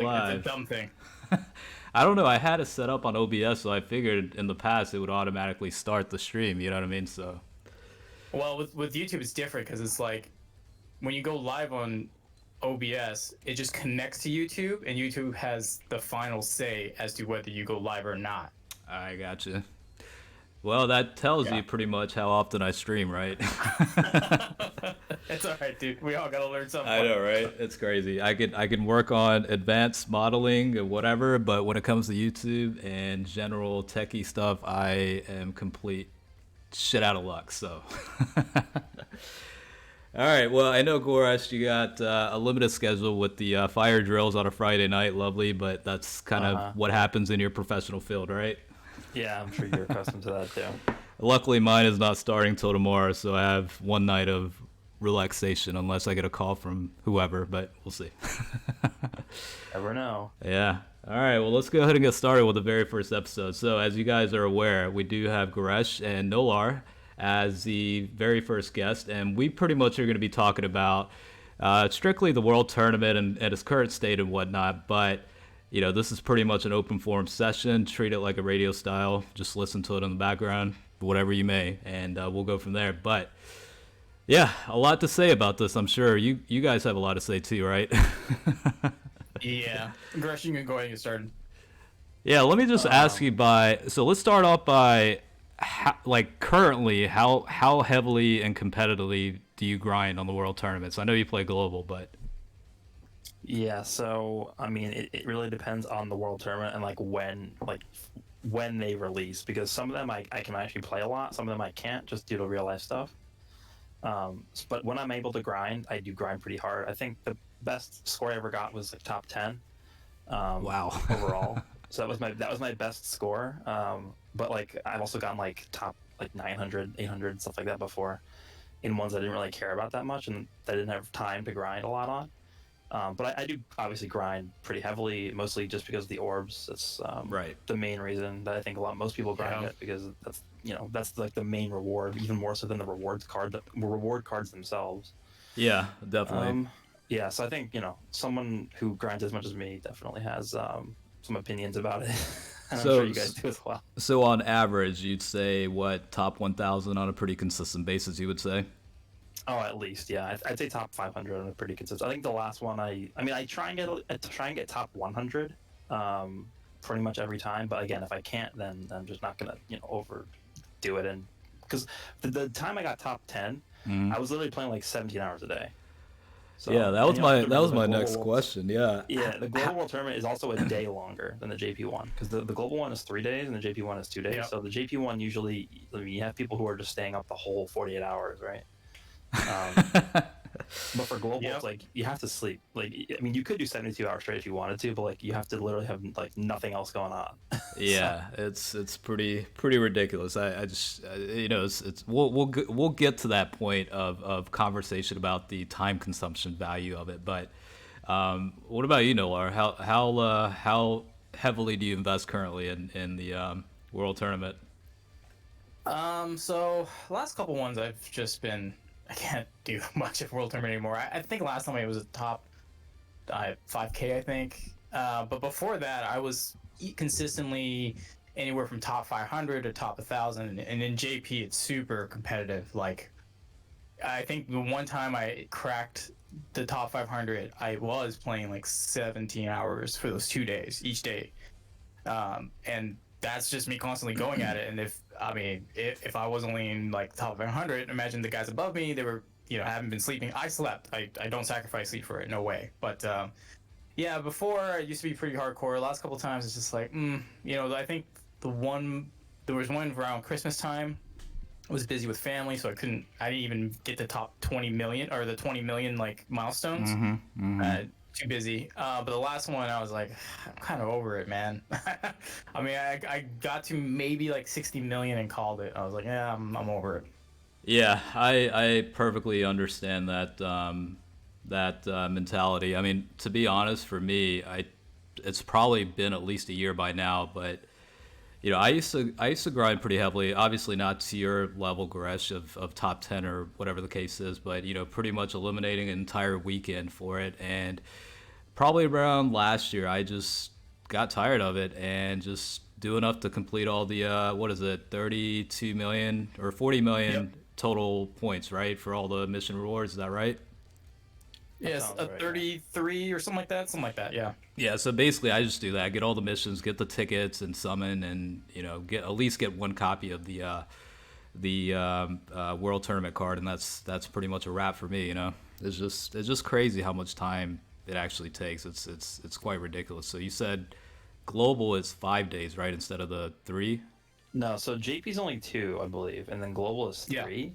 It's a live. dumb thing. I don't know. I had it set up on OBS, so I figured in the past it would automatically start the stream. You know what I mean? So Well, with YouTube, it's different because it's like when you go live on OBS, it just connects to YouTube, and YouTube has the final say as to whether you go live or not. I gotcha. Well, that tells Yeah. you pretty much how often I stream, right? It's all right, dude. We all gotta learn something I funny. know, right? It's crazy. I can work on advanced modeling and whatever, but when it comes to YouTube and general techie stuff, I am complete shit out of luck. So, all right. Well, I know Goresh, you got a limited schedule with the fire drills on a Friday night. Lovely, but that's kind of Uh-huh. what happens in your professional field, right? Yeah, I'm sure you're accustomed to that too. Luckily, mine is not starting till tomorrow, so I have one night of relaxation unless I get a call from whoever, but we'll see. Never know. Yeah. All right. Well, let's go ahead and get started with the very first episode. So, as you guys are aware, we do have Goresh and Nolar as the very first guest, and we pretty much are going to be talking about strictly the World Tournament and its current state and whatnot. But this is pretty much an open forum session. Treat it like a radio style. Just listen to it in the background, whatever you may, and we'll go from there. But yeah, a lot to say about this. I'm sure you guys have a lot to say too, right? Yeah. Gresh, you can go ahead and get started. Yeah, let me just ask you so let's start off by currently how heavily and competitively do you grind on the world tournaments? I know you play global, but Yeah, so I mean, it really depends on the world tournament and when they release, because some of them I can actually play a lot, some of them I can't just due to real life stuff. But when I'm able to grind, I do grind pretty hard. I think the best score I ever got was like top 10 wow. overall. So that was my best score. But like I've also gotten like top like 900, 800, stuff like that before in ones I didn't really care about that much and that I didn't have time to grind a lot on. But I do obviously grind pretty heavily, mostly just because of the orbs. That's Right. the main reason that I think most people grind Yeah. it, because that's like the main reward, even more so than the reward cards themselves. Yeah, definitely. Yeah, so I think someone who grinds as much as me definitely has some opinions about it, and I'm So sure you guys do as well. so on average, you'd say what, top 1,000 on a pretty consistent basis, you would say? Oh, at least, yeah. I'd say top 500 on a pretty consistent. I think the last one I try and get top 100, pretty much every time. But again, if I can't, then I'm just not gonna overdo it. And because the time I got top 10, I was literally playing like 17 hours a day. So, Yeah, that and was you have to my remember the next global- question. Yeah. Yeah, the global world tournament is also a day longer than the JP one, because the global one is 3 days and the JP one is 2 days. Yep. So the JP one usually, I mean, you have people who are just staying up the whole 48 hours, right? But for global, Yep. it's like you have to sleep. Like, I mean, you could do 72 hours straight if you wanted to, but like you have to literally have like nothing else going on. Yeah, it's pretty ridiculous. I just it's we'll get to that point of conversation about the time consumption value of it. But what about you, Nolar? How heavily do you invest currently in the world tournament? So last couple ones I can't do much of World Tournament anymore. I think last time I was a top 5K, I think. But before that, I was consistently anywhere from top 500 to top 1,000. And in JP, it's super competitive. Like, I think the one time I cracked the top 500, I was playing like 17 hours for those 2 days, each day. And that's just me constantly going at it. And if I was only in like the top 500, imagine the guys above me, they were, haven't been sleeping. I slept. I don't sacrifice sleep for it. No way. But yeah, before I used to be pretty hardcore. The last couple of times it's just like, I think there was one around Christmas time. I was busy with family, so I didn't even get the top 20 million or the 20 million like milestones. Too busy. But the last one, I was like, I'm kind of over it, man. I mean, I got to maybe like 60 million and called it. I was like, yeah, I'm over it. Yeah, I perfectly understand that mentality. I mean, to be honest, for me, it's probably been at least a year by now, but I used to grind pretty heavily. Obviously, not to your level, Goresh, of top 10 or whatever the case is, but pretty much eliminating an entire weekend for it, and probably around last year, I just got tired of it and just do enough to complete all the what is it, 32 million or 40 million Yep. total points, right, for all the mission rewards. Is that right? Yes, sounds a right, yeah. 33 or something like that. Something like that. Yeah. Yeah, so basically I just do that, get all the missions, get the tickets and summon, and get at least get one copy of the world tournament card, and that's pretty much a wrap for me. It's just crazy how much time it actually takes. It's quite ridiculous. So you said global is 5 days, right, instead of the 3? No, so JP's only 2, I believe, and then global is 3.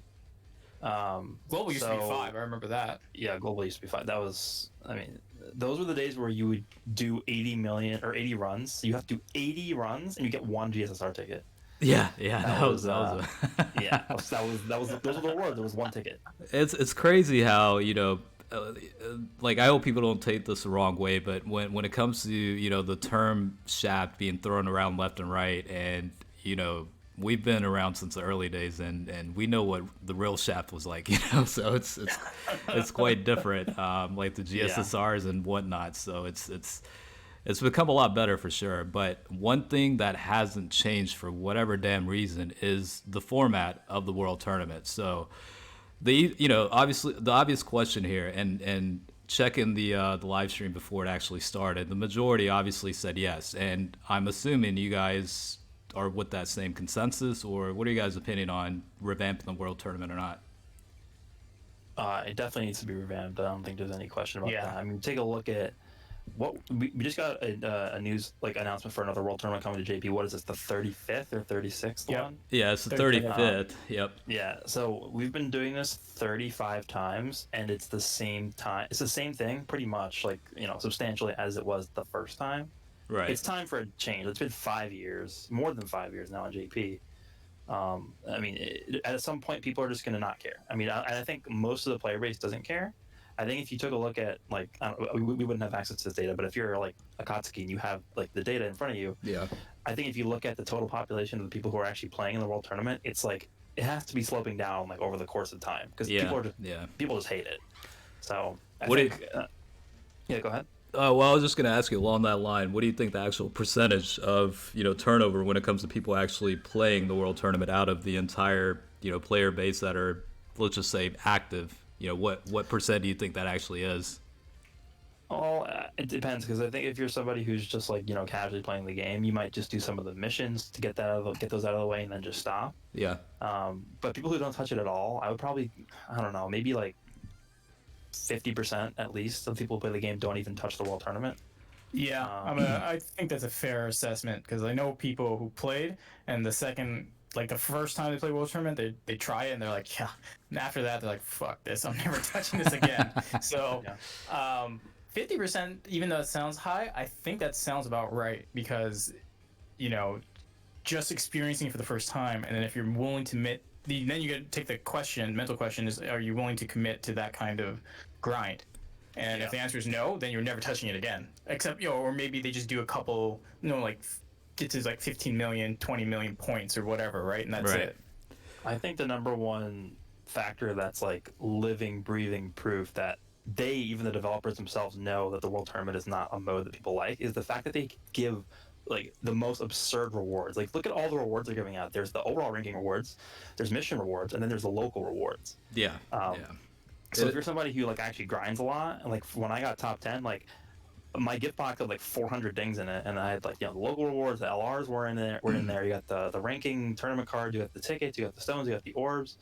Global used to be So- 5. I remember that. Yeah, global used to be 5. That was, I mean, those were the days where you would do 80 million or 80 runs. So you have to do 80 runs and you get 1 GSSR ticket. Yeah, That was yeah, those were the rewards. There was 1 ticket. It's crazy how like, I hope people don't take this the wrong way, but when it comes to the term shaft being thrown around left and right, and we've been around since the early days, and we know what the real shaft was like, so it's quite different, like the GSSRs and whatnot. So it's become a lot better for sure. But one thing that hasn't changed for whatever damn reason is the format of the World Tournament. So obviously the obvious question here, and checking the live stream before it actually started, the majority obviously said yes, and I'm assuming you guys are with that same consensus, or what are you guys' opinion on revamping the World Tournament or not? It definitely needs to be revamped. I don't think there's any question about Yeah. that. I mean, take a look at what we just got a news announcement for another world tournament coming to JP. What is this, the 35th or 36th Yep. one? Yeah, it's the 35th. 35th. Yep. Yeah, so we've been doing this 35 times, and it's the same time. It's the same thing, pretty much, substantially as it was the first time. Right. It's time for a change. It's been 5 years, more than 5 years now in JP. I mean, at some point, people are just going to not care. I mean, I think most of the player base doesn't care. I think if you took a look at, I don't know, we wouldn't have access to this data, but if you're like Akatsuki and you have the data in front of you, Yeah. I think if you look at the total population of the people who are actually playing in the World Tournament, it's it has to be sloping down over the course of time, because people just hate it. So I think, yeah, go ahead. Well, I was just going to ask you along that line, what do you think the actual percentage of turnover when it comes to people actually playing the World Tournament out of the entire player base that are, let's just say, active? What percent do you think that actually is? Oh, it depends, because I think if you're somebody who's just casually playing the game, you might just do some of the missions to get those out of the way and then just stop. Yeah. But people who don't touch it at all, I would probably, I don't know, maybe 50% at least of people who play the game don't even touch the World Tournament. Yeah, I think that's a fair assessment, because I know people who played, and the first time they play World Tournament, they try it and they're like, yeah. And after that, they're like, fuck this, I'm never touching this again. So, 50%, even though it sounds high, I think that sounds about right, because, just experiencing it for the first time, and then if you're willing to admit, then you got to take the mental question is, are you willing to commit to that kind of grind? And if the answer is no, then you're never touching it again. Except, or maybe they just do a couple, get to 15 million, 20 million points or whatever, right? And that's it. I think the number one factor that's living, breathing proof that even the developers themselves know that the World Tournament is not a mode that people like, is the fact that they give the most absurd rewards. Look at all the rewards they're giving out. There's the overall ranking rewards, there's mission rewards, and then there's the local rewards. Yeah. So if you're somebody who actually grinds a lot, and when I got top 10, my gift box had 400 dings in it, and I had the local rewards, the LRs were in there. You got the ranking tournament card, you got the tickets, you got the stones, you got the orbs,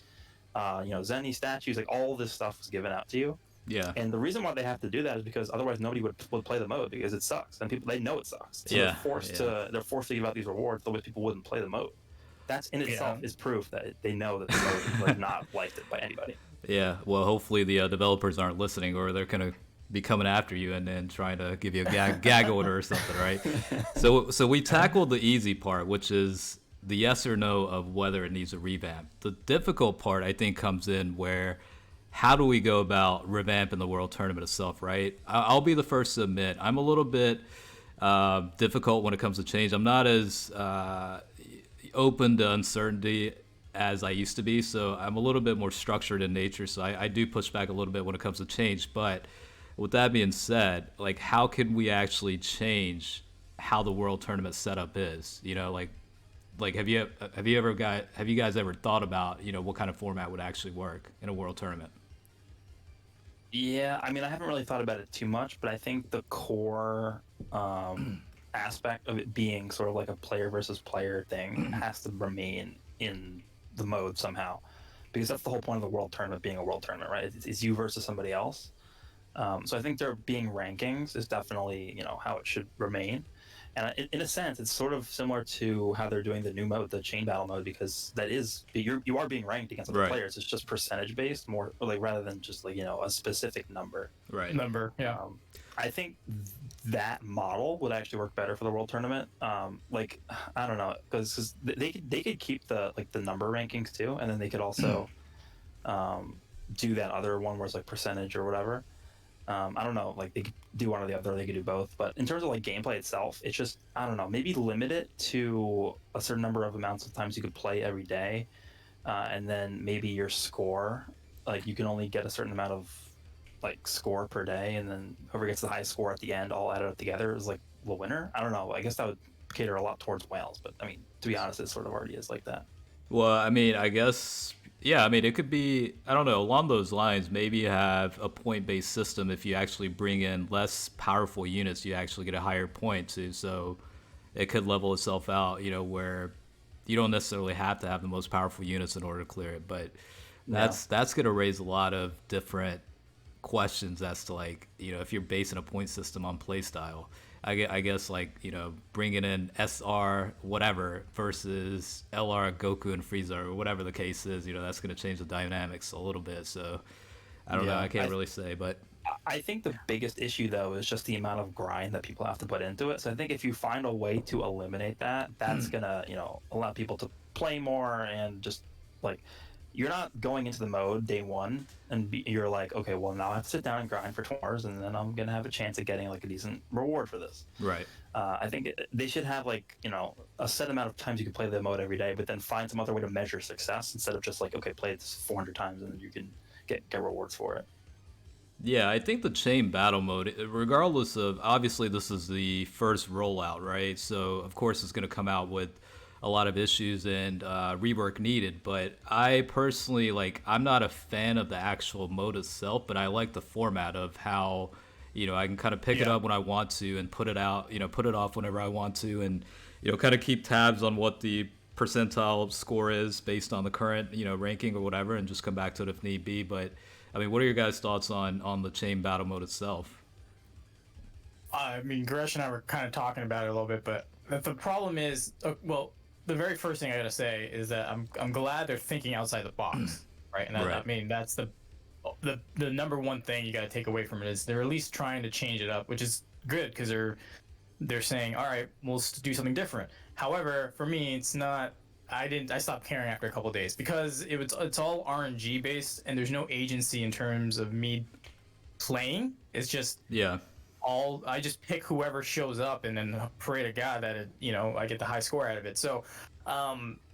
Zenny statues, all this stuff was given out to you. Yeah. And the reason why they have to do that is because otherwise nobody would play the mode, because it sucks, and people, they know it sucks. So they're forced to give out these rewards, otherwise people wouldn't play the mode. That's in itself is proof that they know that the mode is not liked it by anybody. Yeah. Well, hopefully the developers aren't listening, or they're gonna be coming after you and then trying to give you a gag order or something, right? So we tackled the easy part, which is the yes or no of whether it needs a revamp. The difficult part, I think, comes in where, how do we go about revamping the World Tournament itself, right? I'll be the first to admit, I'm a little bit difficult when it comes to change. I'm not as open to uncertainty as I used to be, so I'm a little bit more structured in nature, so I do push back a little bit when it comes to change. But with that being said, like, how can we actually change how the world tournament setup is? You know, like have you guys ever thought about, you know, what kind of format would actually work in a world tournament? Yeah, I mean, I haven't really thought about it too much, but I think the core aspect of it being sort of like a player versus player thing has to remain in the mode somehow, because that's the whole point of the world tournament being a world tournament, right? It's you versus somebody else. So I think there being rankings is definitely, you know, how it should remain. And in a sense, it's sort of similar to how they're doing the new mode, the chain battle mode, because that is you are being ranked against other Right. players. It's just percentage based, more like rather than just like, you know, a specific number. Right. Number, yeah. I think that model would actually work better for the world tournament. Like I don't know, because they could keep the like the number rankings too, and then they could also do that other one where it's like percentage or whatever. I don't know, like they could do one or the other, they could do both. But in terms of like gameplay itself, it's just, I don't know, maybe limit it to a certain number of amounts of times you could play every day, and then maybe your score, like you can only get a certain amount of like score per day, and then whoever gets the highest score at the end, all added up together, is like the winner. I don't know. I guess that would cater a lot towards whales, but I mean, to be honest, it sort of already is like that. Well, I mean, I guess, yeah, I mean, it could be, I don't know, along those lines, maybe you have a point-based system. If you actually bring in less powerful units, you actually get a higher point too. So it could level itself out, you know, where you don't necessarily have to have the most powerful units in order to clear it. But that's going to raise a lot of different questions as to, like, you know, if you're basing a point system on playstyle. I guess, like, you know, bringing in SR whatever versus LR Goku and Frieza or whatever the case is, you know, that's going to change the dynamics a little bit. So I don't know. I can't really say, but I think the biggest issue though is just the amount of grind that people have to put into it. So I think if you find a way to eliminate that, that's gonna, you know, allow people to play more, and just like, you're not going into the mode day one and you're like, okay, well now I have to sit down and grind for 20 hours, and then I'm gonna have a chance at getting like a decent reward for this. right. I think they should have, like, you know, a set amount of times you can play the mode every day, but then find some other way to measure success instead of just like, okay, play this 400 times and then you can get rewards for it. Yeah, I think the chain battle mode, regardless of, obviously this is the first rollout, right? So of course it's going to come out with a lot of issues and rework needed. But I personally, like, I'm not a fan of the actual mode itself, but I like the format of how, you know, I can kind of pick it up when I want to and put it out, you know, put it off whenever I want to, and, you know, kind of keep tabs on what the percentile score is based on the current, you know, ranking or whatever, and just come back to it if need be. But I mean, what are your guys' thoughts on the chain battle mode itself? I mean, Goresh and I were kind of talking about it a little bit, but the problem is, well, the very first thing I gotta say is that I'm glad they're thinking outside the box, right? And I mean, that's the number one thing you gotta take away from it, is they're at least trying to change it up, which is good, because they're saying, all right, we'll do something different. However, for me, it's not. I stopped caring after a couple of days, because it's all RNG based, and there's no agency in terms of me playing. It's just I just pick whoever shows up, and then pray to God that I get the high score out of it. So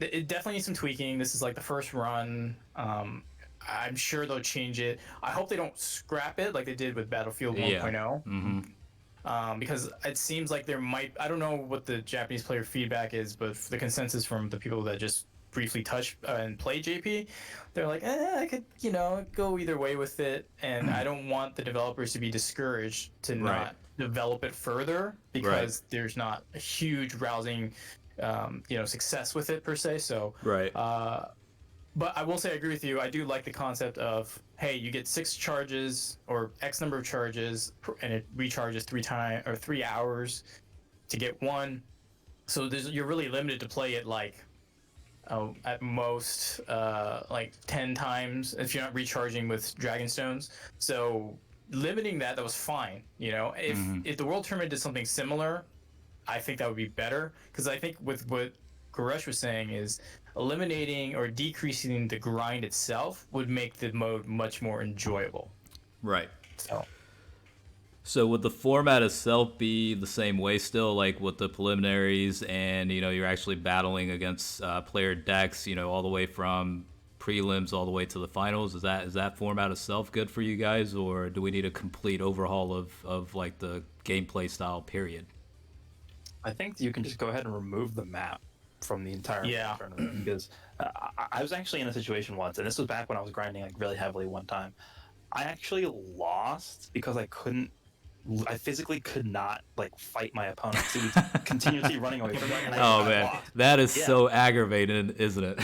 it definitely needs some tweaking. This is like the first run. I'm sure they'll change it. I hope they don't scrap it like they did with Battlefield 1.0. Because it seems like there might, I don't know what the Japanese player feedback is, but the consensus from the people that just briefly touch and play JP, they're like, I could, go either way with it, and I don't want the developers to be discouraged to not develop it further, because there's not a huge rousing, success with it per se. So, but I will say I agree with you. I do like the concept of, hey, you get 6 charges or X number of charges, and it recharges 3 hours to get 1. So you're really limited to play it like, at most, like 10 times if you're not recharging with Dragon Stones. So limiting that was fine. If the World Tournament did something similar, I think that would be better, because I think with what Goresh was saying is eliminating or decreasing the grind itself would make the mode much more enjoyable. Right. So would the format itself be the same way still, like with the preliminaries, and you're actually battling against player decks, all the way from prelims all the way to the finals. Is that format itself good for you guys, or do we need a complete overhaul of like the gameplay style period? I think you can just go ahead and remove the map from the entire tournament, because I was actually in a situation once, and this was back when I was grinding like really heavily one time. I actually lost because I physically could not like fight my opponent. He was continuously running away from me. And Oh I man, lost. that is so aggravating, isn't it?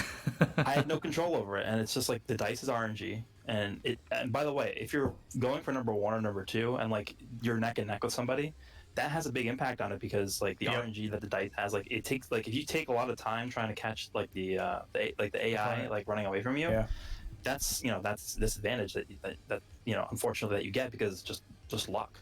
I had no control over it, and it's just like the dice is RNG. And by the way, if you're going for number 1 or number 2, and like you're neck and neck with somebody, that has a big impact on it, because like the RNG that the dice has, like it takes, like if you take a lot of time trying to catch like the AI like running away from you, that's that's disadvantage that unfortunately that you get, because it's just luck.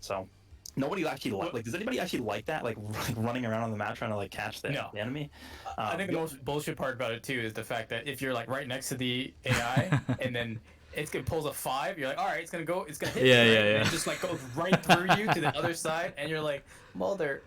So nobody actually like does anybody actually like that, like running around on the map trying to like catch the enemy? I think the most bullshit part about it too is the fact that if you're like right next to the AI and then it pulls a 5, you're like, all right, it's gonna hit you, right? And it just like goes right through you to the other side, and you're like, mother.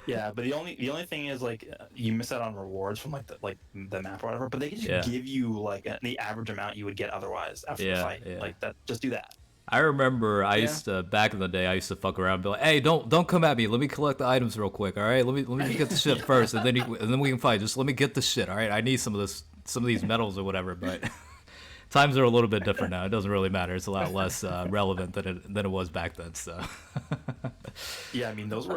Yeah, but the only thing is like you miss out on rewards from like the map or whatever, but they can just give you like the average amount you would get otherwise after the fight. Like that, just do that. I remember I used to, back in the day, I used to fuck around and be like, hey, don't come at me. Let me collect the items real quick, all right? Let me get the shit first, and then we can fight. Just let me get the shit, all right? I need some of these medals or whatever, but times are a little bit different now. It doesn't really matter. It's a lot less relevant than it was back then, so. Yeah, I mean, those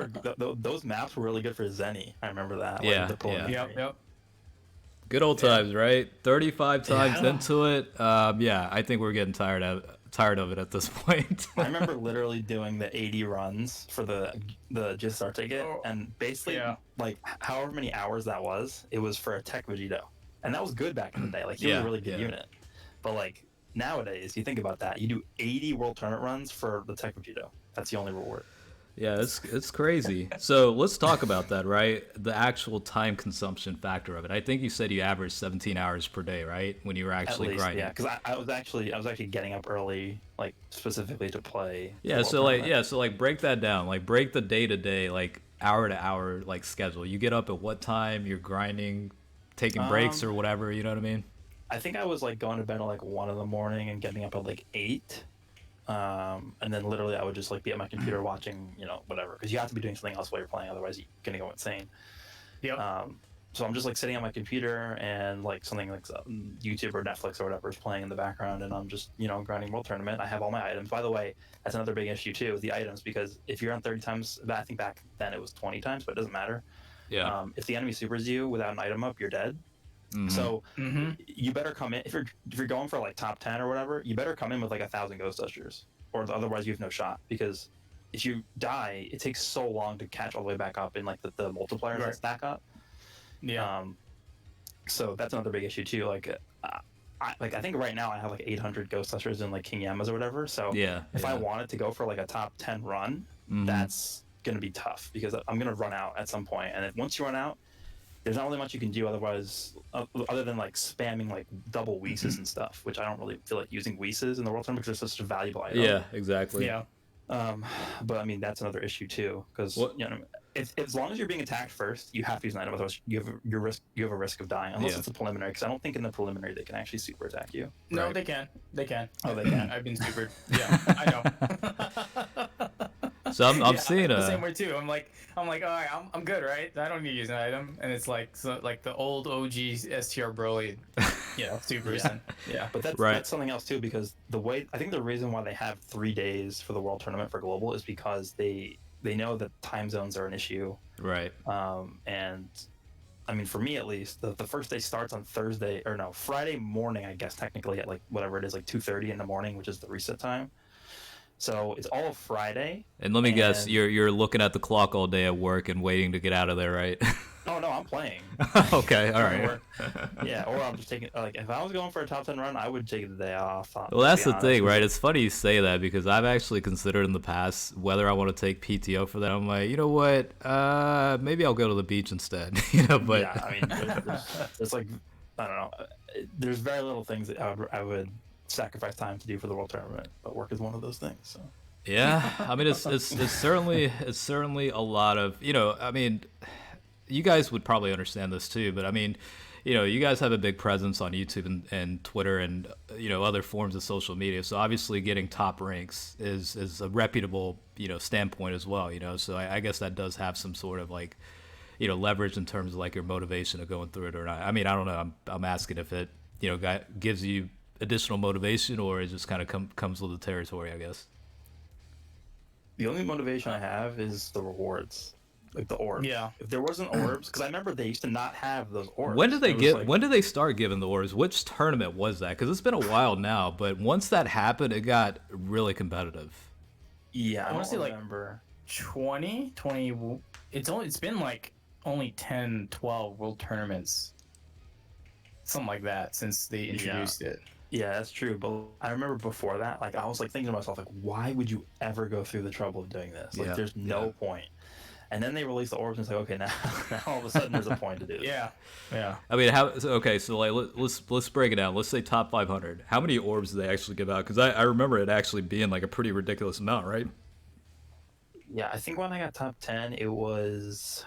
maps were really good for Zenny. I remember that. Yep. Good old times, right? 35 times into it. I think we're getting tired of it at this point. I remember literally doing the 80 runs for the Jistar ticket, and basically like however many hours that was, it was for a Tech Vegito, and that was good back in the day. Like he was a really good unit, but like nowadays, you think about that, you do 80 World Tournament runs for the Tech Vegito. That's the only reward. Yeah, it's crazy. So let's talk about that, right? The actual time consumption factor of it. I think you said you averaged 17 hours per day, right? When you were actually grinding. Yeah, because I was actually getting up early, like specifically to play. Yeah, so break that down. Like break the day to day, like hour to hour, like schedule. You get up at what time? You're grinding, taking breaks or whatever. You know what I mean? I think I was like going to bed at like 1 in the morning and getting up at like 8. And then literally I would just like be at my computer watching, whatever, because you have to be doing something else while you're playing, otherwise you're gonna go insane. So I'm just like sitting on my computer, and like something like YouTube or Netflix or whatever is playing in the background, and I'm just grinding World Tournament. I have all my items. By the way, that's another big issue too, is the items, because if you're on 30 times, I think back then it was 20 times, but it doesn't matter. If the enemy supers you without an item up, you're dead. So you better come in, if you're going for like top 10 or whatever, you better come in with like 1,000 Ghost Dusters, or otherwise you have no shot, because if you die, it takes so long to catch all the way back up in like the multipliers that stack up. So that's another big issue too. Like I think right now I have like 800 Ghost Dusters in like King Yama's or whatever. So if I wanted to go for like a top 10 run, that's gonna be tough, because I'm gonna run out at some point, and once you run out, there's not really much you can do otherwise, other than like spamming like double Weeses and stuff, which I don't really feel like using Weeses in the World Tournament because they're such a valuable item. Yeah, exactly. But I mean, that's another issue too, because as long as you're being attacked first, you have to use an item, otherwise you have a risk of dying, unless it's a preliminary, because I don't think in the preliminary they can actually super attack you. No, they can. Oh, they can. I've been supered. Yeah, I know. So I'm seeing the same way too. I'm like, all right, I'm good, right? I don't need to use an item, and it's like like the old OG STR Broly, supers. But that's something else too, because I think the reason why they have 3 days for the World Tournament for global is because they know that time zones are an issue, right? And I mean, for me at least, the first day starts on Friday morning, I guess technically, at like whatever it is, like 2:30 in the morning, which is the reset time. So it's all Friday. And let me guess, you're looking at the clock all day at work and waiting to get out of there, right? Oh no, I'm playing. Okay, all right. Or I'm just taking, like, if I was going for a top 10 run, I would take the day off. Well, that's the thing, right? It's funny you say that, because I've actually considered in the past whether I want to take PTO for that. I'm like, you know what? Maybe I'll go to the beach instead. But yeah, I mean, there's like, I don't know. There's very little things that I would sacrifice time to do for the World Tournament, but work is one of those things. So yeah, I mean, it's certainly a lot of, I mean, you guys would probably understand this too, but I mean, you guys have a big presence on YouTube and Twitter and other forms of social media. So obviously, getting top ranks is a reputable standpoint as well. So I guess that does have some sort of like leverage in terms of like your motivation of going through it or not. I mean, I don't know. I'm asking if it gives you additional motivation or it just kind of comes with the territory, I guess. The only motivation I have is the rewards, like the orbs. Yeah. If there wasn't orbs, because I remember they used to not have those orbs. When did they start giving the orbs? Which tournament was that? Because it's been a while now, but once that happened, it got really competitive. Yeah, I want to say remember. like 20. It's been like only 10, 12 world tournaments, something like that, since they introduced it. Yeah, that's true. But I remember before that, like I was like thinking to myself, like, why would you ever go through the trouble of doing this? Like, there's no point. And then they released the orbs, and it's like, okay, now all of a sudden there's a point to do this. Yeah. I mean, so like let's break it down. Let's say top 500. How many orbs do they actually give out? Because I remember it actually being like a pretty ridiculous amount, right? Yeah, I think when I got top 10, it was,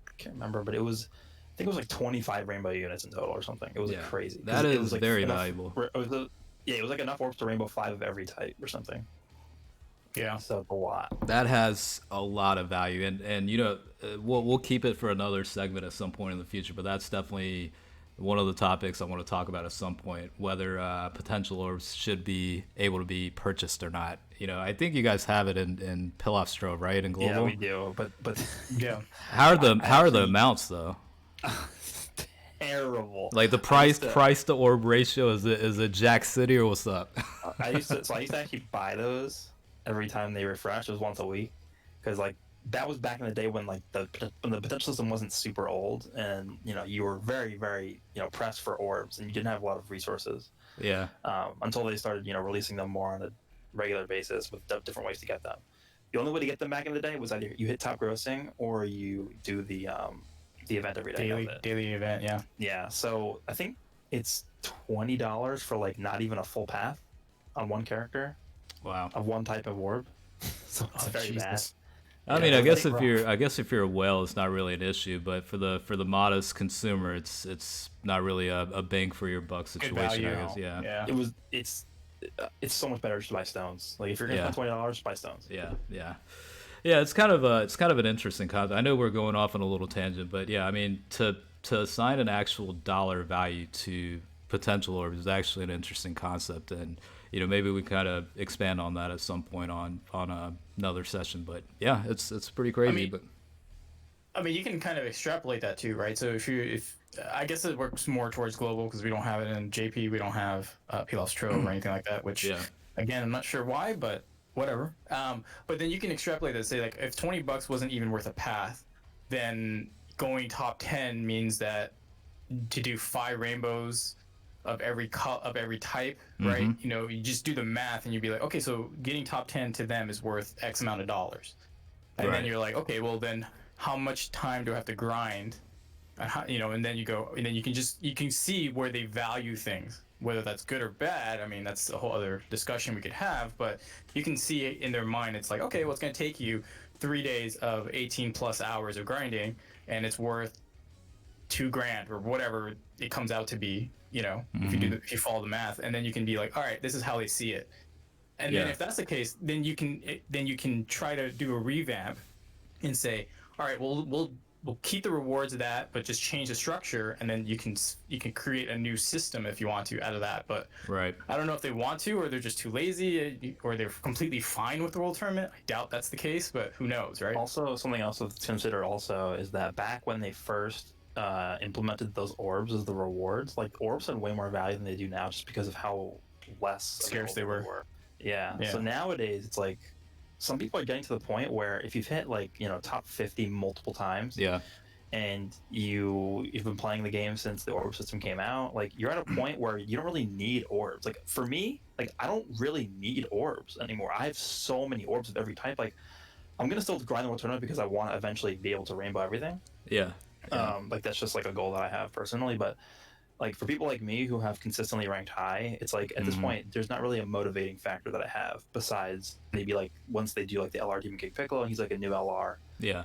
I can't remember, but I think it was like 25 rainbow units in total or something. It was crazy. That is like very valuable. It was like enough orbs to rainbow 5 of every type or something. Yeah. So it's a lot. That has a lot of value, and we'll keep it for another segment at some point in the future. But that's definitely one of the topics I want to talk about at some point, whether potential orbs should be able to be purchased or not. I think you guys have it in Pilafstrove, right? In Global. Yeah, we do. But Yeah. How are the amounts though? Terrible. Like the price to orb ratio is a Jack City or what's up? I used to actually buy those every time they refresh. It was once a week, because like that was back in the day when like the potential system wasn't super old, and you were very, very pressed for orbs, and you didn't have a lot of resources. Yeah. Until they started releasing them more on a regular basis with different ways to get them. The only way to get them back in the day was either you hit top grossing or you do the event every day. Daily event, yeah. Yeah, so I think it's $20 for like not even a full path on one character. Wow. Of one type of orb. So it's very bad. I mean, I guess if you're a whale, it's not really an issue, but for the modest consumer, it's not really a bang for your buck situation. I guess, yeah. It's so much better just to buy stones. Like if you're gonna spend $20, buy stones. Yeah. It's kind of an interesting concept. I know we're going off on a little tangent, but yeah, I mean to assign an actual dollar value to potential orbs is actually an interesting concept, and maybe we kind of expand on that at some point on another session. But yeah, it's pretty crazy. I mean, you can kind of extrapolate that too, right? So if I guess it works more towards global because we don't have it in JP, we don't have Pilafstrove or anything like that. Which again, I'm not sure why, but whatever. But then you can extrapolate that, say like if $20 wasn't even worth a path, then going top 10 means that to do 5 rainbows of every type, right? You just do the math and you'd be like, okay, so getting top 10 to them is worth X amount of dollars. And then you're like, okay, well then how much time do I have to grind? And how, and then you go, and then you can see where they value things, whether that's good or bad. I mean, that's a whole other discussion we could have, but you can see in their mind, it's like, okay, well, it's going to take you 3 days of 18 plus hours of grinding, and it's worth $2,000 or whatever it comes out to be, if you follow the math, and then you can be like, all right, this is how they see it. And then if that's the case, then you can try to do a revamp and say, all right, we'll keep the rewards of that, but just change the structure, and then you can create a new system if you want to out of that. But I don't know if they want to, or they're just too lazy, or they're completely fine with the World Tournament. I doubt that's the case, but who knows, right? Also, something else to consider also is that back when they first implemented those orbs as the rewards, like orbs had way more value than they do now, just because of how less scarce they were. Yeah. So nowadays it's like some people are getting to the point where if you've hit like top 50 multiple times, and you've been playing the game since the orb system came out, like you're at a point where you don't really need orbs. Like for me, like I don't really need orbs anymore. I have so many orbs of every type. Like I'm gonna still grind the World Tournament because I want to eventually be able to rainbow everything. Yeah. Like that's just like a goal that I have personally, but like for people like me who have consistently ranked high, it's like at this point there's not really a motivating factor that I have besides maybe like once they do like the LR Demon King Piccolo and he's like a new LR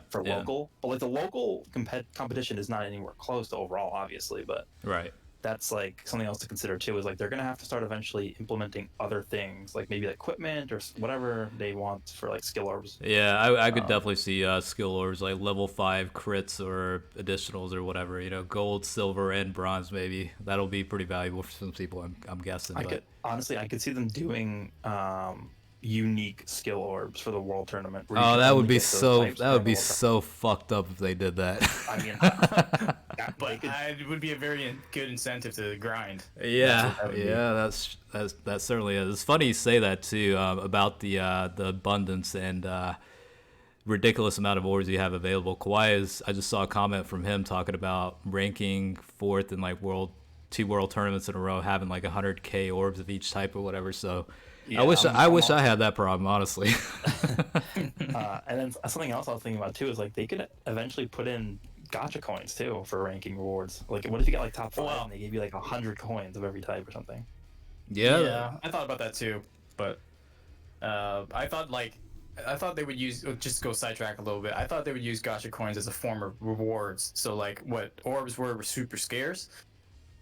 for local. But like the local competition is not anywhere close to overall, obviously, but Right. that's like something else to consider too, is like they're gonna have to start eventually implementing other things like maybe like equipment or whatever they want for like skill orbs. Yeah, I could definitely see skill orbs like level 5 crits or additionals or whatever. You know, gold, silver, and bronze maybe. That'll be pretty valuable for some people. I'm guessing. I could see them doing unique skill orbs for the world tournament. Oh, that would be so fucked up if they did that. I mean, but it would be a very good incentive to grind. Yeah, that certainly is. It's funny you say that too about the abundance and ridiculous amount of orbs you have available. Kawhi I just saw a comment from him talking about ranking 4th in like two world tournaments in a row, having like 100k orbs of each type or whatever. So. Yeah, I wish I had that problem, honestly. And then something else I was thinking about too is like they could eventually put in gacha coins too for ranking rewards. Like, what if you got like top 5 and they gave you like 100 coins of every type or something? Yeah, I thought about that too, but I thought they would use, just go sidetrack a little bit. I thought they would use gacha coins as a form of rewards. So like what orbs were super scarce,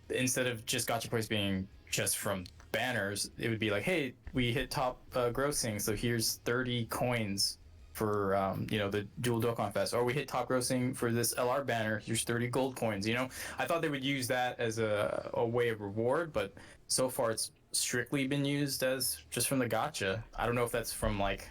instead of just gacha coins being just from banners, it would be like, hey, we hit top grossing, so here's 30 coins for the dual Dokkan Fest, or we hit top grossing for this LR banner, here's 30 gold coins. I thought they would use that as a way of reward, but so far it's strictly been used as just from the gacha. I don't know if that's from like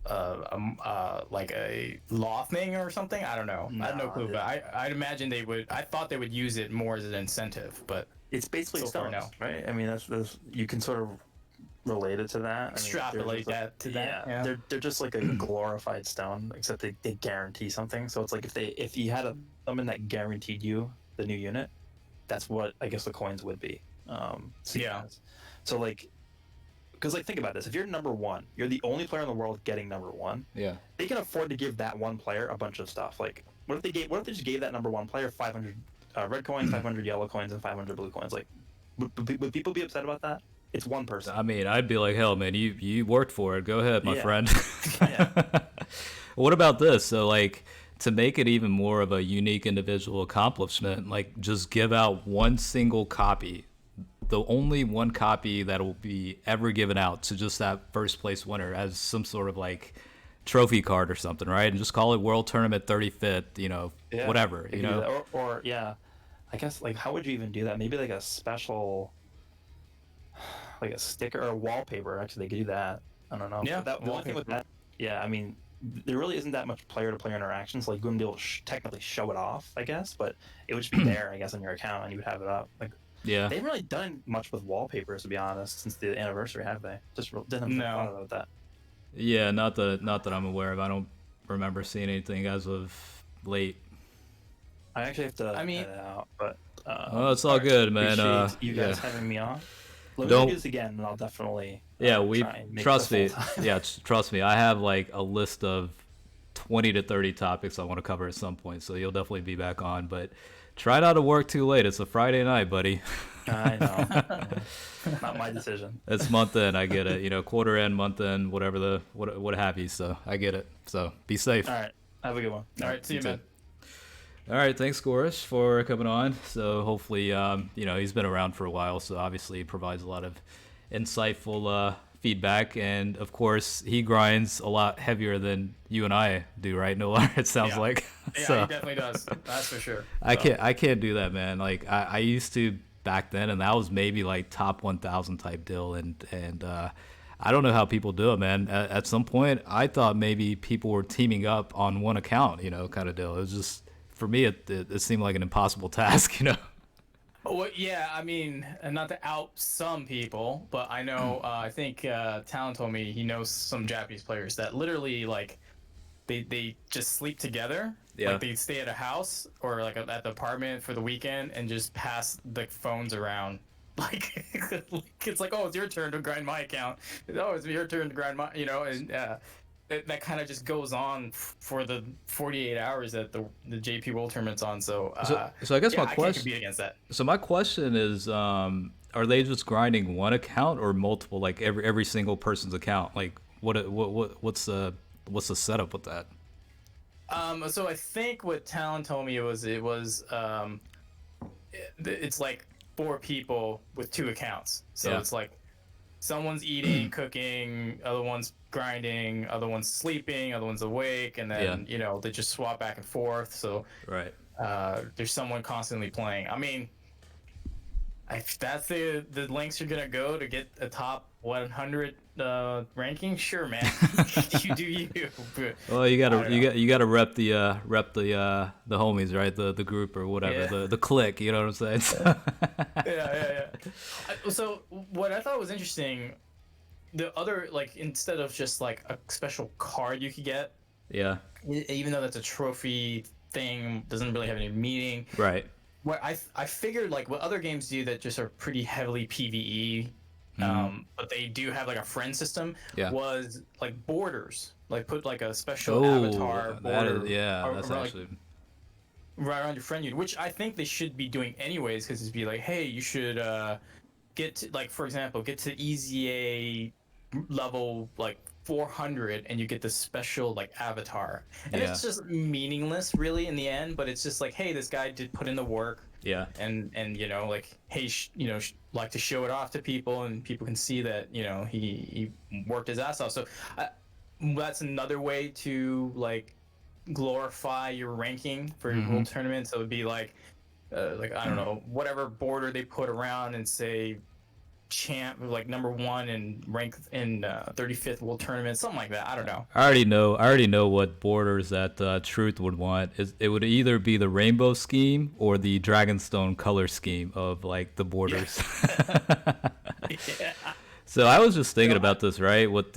a law thing or something. I don't know. I have no clue, but I'd imagine I thought they would use it more as an incentive, but it's basically stones, right? I mean, that's you can sort of relate it to that. Extrapolate that to that. Yeah. They're just like a glorified stone, except they guarantee something. So it's like if you had something that guaranteed you the new unit, that's what I guess the coins would be. So like, because like think about this: if you're number 1, you're the only player in the world getting number 1. Yeah. They can afford to give that one player a bunch of stuff. Like, what if they just gave that number 1 player 500 red coins, 500 yellow coins, and 500 blue coins? Like, would people be upset about that? It's one person. I mean, I'd be like, hell, man, you worked for it. Go ahead, my friend. What about this? So, like, to make it even more of a unique individual accomplishment, like, just give out one single copy, the only one copy that will be ever given out to just that first place winner as some sort of, like, trophy card or something, right? And just call it World Tournament 35th, whatever, Or I guess, like, how would you even do that? Maybe like a special, like a sticker or a wallpaper. Actually, they could do that. I don't know. Yeah, the only thing with that, I mean, there really isn't that much player-to-player interaction, so like, you wouldn't be able to technically show it off, I guess, but it would just be there, I guess, on your account, and you would have it up. Like, they haven't really done much with wallpapers, to be honest, since the anniversary, have they? Just didn't have thought about that. Yeah, not that I'm aware of. I don't remember seeing anything as of late. I actually have to edit it out, but it's all good, man. You guys having me on. Let me do this again, and I'll definitely trust me. Trust me. I have like a list of 20 to 30 topics I want to cover at some point, so you'll definitely be back on. But try not to work too late. It's a Friday night, buddy. I know. Not my decision. It's month end. I get it. Quarter end, month end, whatever what have you. So I get it. So be safe. All right. Have a good one. All right. See you, man. All right, thanks, Goresh, for coming on. So hopefully, he's been around for a while, so obviously he provides a lot of insightful feedback. And, of course, he grinds a lot heavier than you and I do, right, Nolar? It sounds like. Yeah, so, he definitely does. That's for sure. I can't do that, man. Like, I used to back then, and that was maybe, like, top 1,000 type deal. And I don't know how people do it, man. At some point, I thought maybe people were teaming up on one account, kind of deal. It was just... For me, it seemed like an impossible task, Well, yeah, I mean, not to out some people, but I know, I think Talon told me he knows some Japanese players that literally, like, they just sleep together. Yeah. Like, they stay at a house or, like, at the apartment for the weekend and just pass the phones around. Like, it's like, oh, it's your turn to grind my account. Oh, it's your turn to grind my, and that kind of just goes on for the 48 hours that the JP World Tournament's on. So, So I guess yeah, my I can't question. compete against that. So my question is, are they just grinding one account or multiple, like every single person's account? Like what's the setup with that? So I think what Talon told me it's like 4 people with 2 accounts. So Yeah. it's like someone's eating, cooking, other one's grinding, other one's sleeping, other one's awake, and then they just swap back and forth. So Right. there's someone constantly playing. I mean, if that's the lengths you're gonna go to get a top 100 ranking, sure, man. You do you. But Well, I don't know. you gotta rep the homies, right? The group or whatever, Yeah. the clique. You know what I'm saying? Yeah. So what I thought was interesting, the other, like, instead of just like a special card you could get, Yeah. even though that's a trophy thing, doesn't really have any meaning. Right. What I figured, like, what other games do that just are pretty heavily PvE, but they do have like a friend system, Yeah. was like borders, like put like a special Oh, avatar that border is, yeah, that's around, actually. right around your friend unit, which I think they should be doing anyways, because it'd be like, hey, you should get to, like, for example, get to EZA level like 400 and you get this special like avatar, and Yeah. it's just meaningless really in the end, but it's just like, hey, this guy did put in the work, Yeah. and like, hey, like to show it off to people, and people can see that he worked his ass off. So that's another way to like glorify your ranking for your world tournament. So it'd be like I don't know, whatever border they put around and say champ, like #1 and rank in 35th world tournament, something like that. I don't know. I already know what borders that Truth would want. It would either be the rainbow scheme or the Dragonstone color scheme of like the borders. Yeah. So I was just thinking about this, right? With like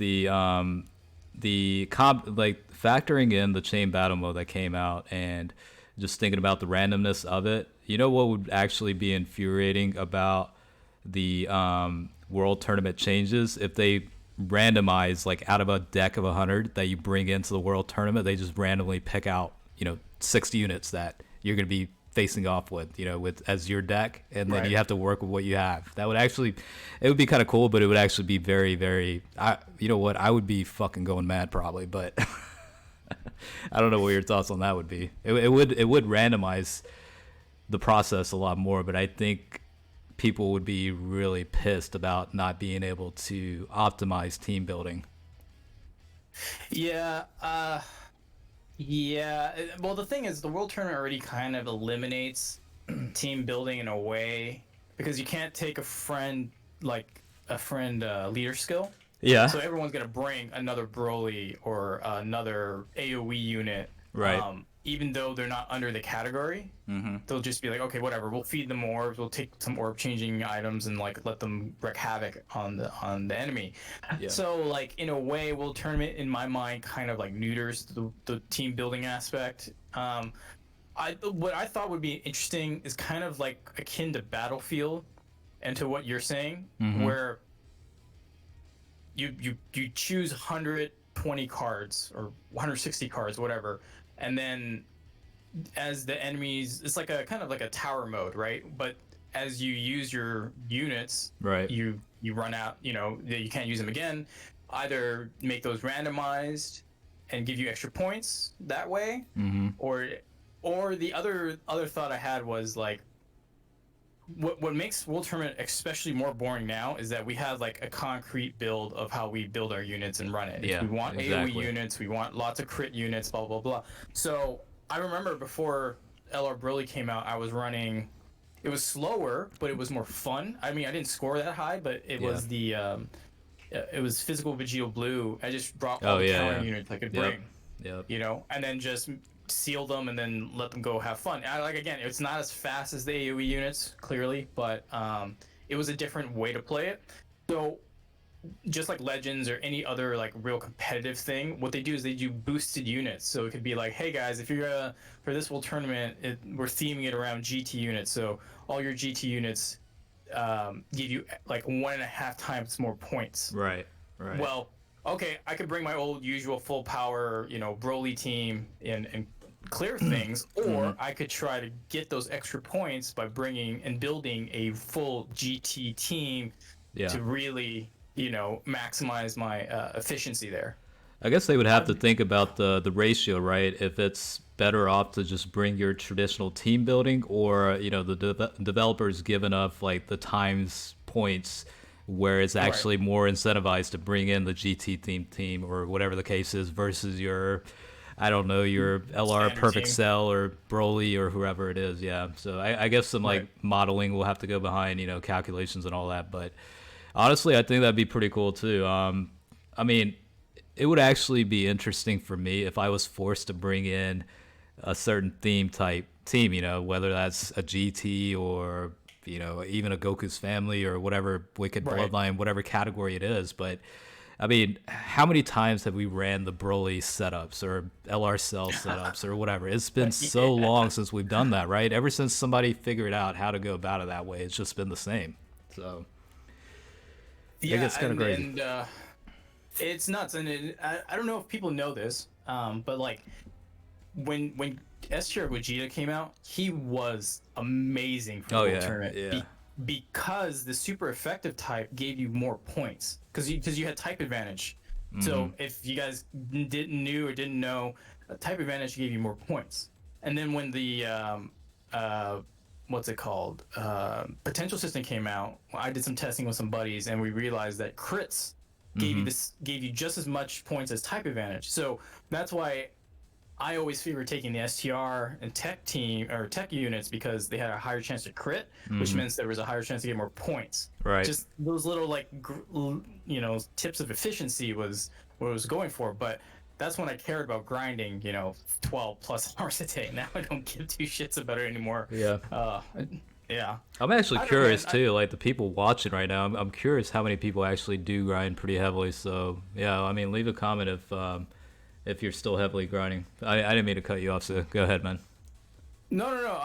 factoring in the chain battle mode that came out and just thinking about the randomness of it. You know what would actually be infuriating about the world tournament changes? If they randomize, like, out of a deck of 100 that you bring into the world tournament, they just randomly pick out 6 units that you're going to be facing off with as your deck, and then Right. you have to work with what you have. That would actually, it would be kind of cool, but it would actually be very, very, you know what, I would be fucking going mad probably, but I don't know what your thoughts on that would be. It would randomize the process a lot more, but I think people would be really pissed about not being able to optimize team building. Yeah. Well, the thing is, the world tournament already kind of eliminates team building in a way, because you can't take a friend leader skill. Yeah. So everyone's gonna bring another Broly or another AOE unit, Right. Even though they're not under the category. They'll just be like, okay, whatever. We'll feed them orbs. We'll take some orb changing items and like let them wreak havoc on the enemy. Yeah. So like, in a way, World Tournament in my mind kind of like neuters the team building aspect. What I thought would be interesting is kind of like akin to Battlefield and to what you're saying, where you choose 120 cards or 160 cards, whatever, and then as the enemies, it's like a kind of like a tower mode, right? But as you use your units, Right. you run out, you can't use them again. Either make those randomized and give you extra points that way, or the other thought I had was like, what makes World Tournament especially more boring now is that we have like a concrete build of how we build our units and run it. Yeah, We want exactly. AoE units, we want lots of crit units, blah blah blah. So I remember before LR Broly came out, I was running. It was slower, but it was more fun. I mean, I didn't score that high, but it was it was physical Vegito Blue. I just brought all the counter units I could bring. Yep. And then just seal them and then let them go have fun. Again, it's not as fast as the AoE units, clearly, but it was a different way to play it. So just like Legends or any other like real competitive thing, what they do is they do boosted units. So it could be like, hey guys, if you're for this World Tournament, we're theming it around GT units. So all your GT units give you like 1.5 times more points. Right. Well, okay, I could bring my old usual full power, Broly team and clear things, or I could try to get those extra points by bringing and building a full GT team Yeah. to really, maximize my efficiency there. I guess they would have to think about the ratio, right? If it's better off to just bring your traditional team building, or the developers give enough like the times points where it's actually more incentivized to bring in the GT themed team or whatever the case is versus your, I don't know, your LR Standard Perfect team. Cell or Broly or whoever it is. Yeah. So I guess some like modeling will have to go behind, calculations and all that. But honestly, I think that'd be pretty cool too. I mean, it would actually be interesting for me if I was forced to bring in a certain theme type team, whether that's a GT or, even a Goku's family or whatever Wicked Bloodline, whatever category it is. But I mean, how many times have we ran the Broly setups or LR Cell setups or whatever? It's been so long since we've done that, right? Ever since somebody figured out how to go about it that way, it's just been the same. So I think it's kind of crazy. And it's nuts, and I don't know if people know this, but like when S Tier Gogeta came out, he was amazing for the World Tournament. Because the super effective type gave you more points because you had type advantage. So if you guys didn't know, type advantage gave you more points. And then when the what's it called, potential system came out, I did some testing with some buddies, and we realized that crits gave you just as much points as type advantage. So that's why I always favored taking the STR and tech team or tech units because they had a higher chance to crit, which means there was a higher chance to get more points. Right. Just those little tips of efficiency was what I was going for. But that's when I cared about grinding, 12 plus hours a day. Now I don't give two shits about it anymore. Yeah. Yeah. I'm actually curious too, like the people watching right now. I'm curious how many people actually do grind pretty heavily. So yeah, I mean, leave a comment if you're still heavily grinding. I didn't mean to cut you off, so go ahead, man. No.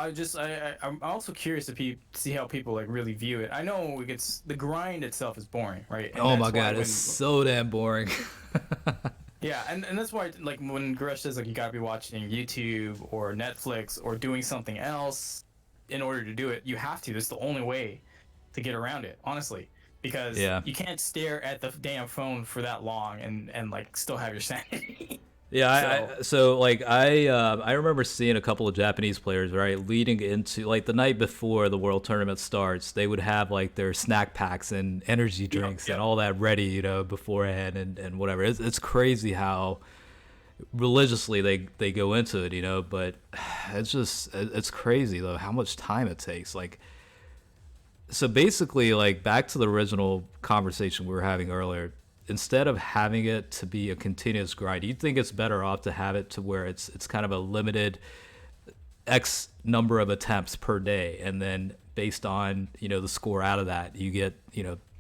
I'm also curious to see how people like really view it. I know the grind itself is boring, right? And oh my god, it's so damn boring. Yeah, and that's why like when Goresh says like you gotta be watching YouTube or Netflix or doing something else in order to do it, you have to. That's the only way to get around it, honestly. Because you can't stare at the damn phone for that long and like still have your sanity. Yeah, so I remember seeing a couple of Japanese players, right, leading into like the night before the World Tournament starts, they would have like their snack packs and energy drinks and all that ready, beforehand and whatever. It's crazy how religiously they go into it, but it's crazy though how much time it takes. Like, so basically, like back to the original conversation we were having earlier. Instead of having it to be a continuous grind, you think it's better off to have it to where it's kind of a limited X number of attempts per day, and then based on the score out of that, you get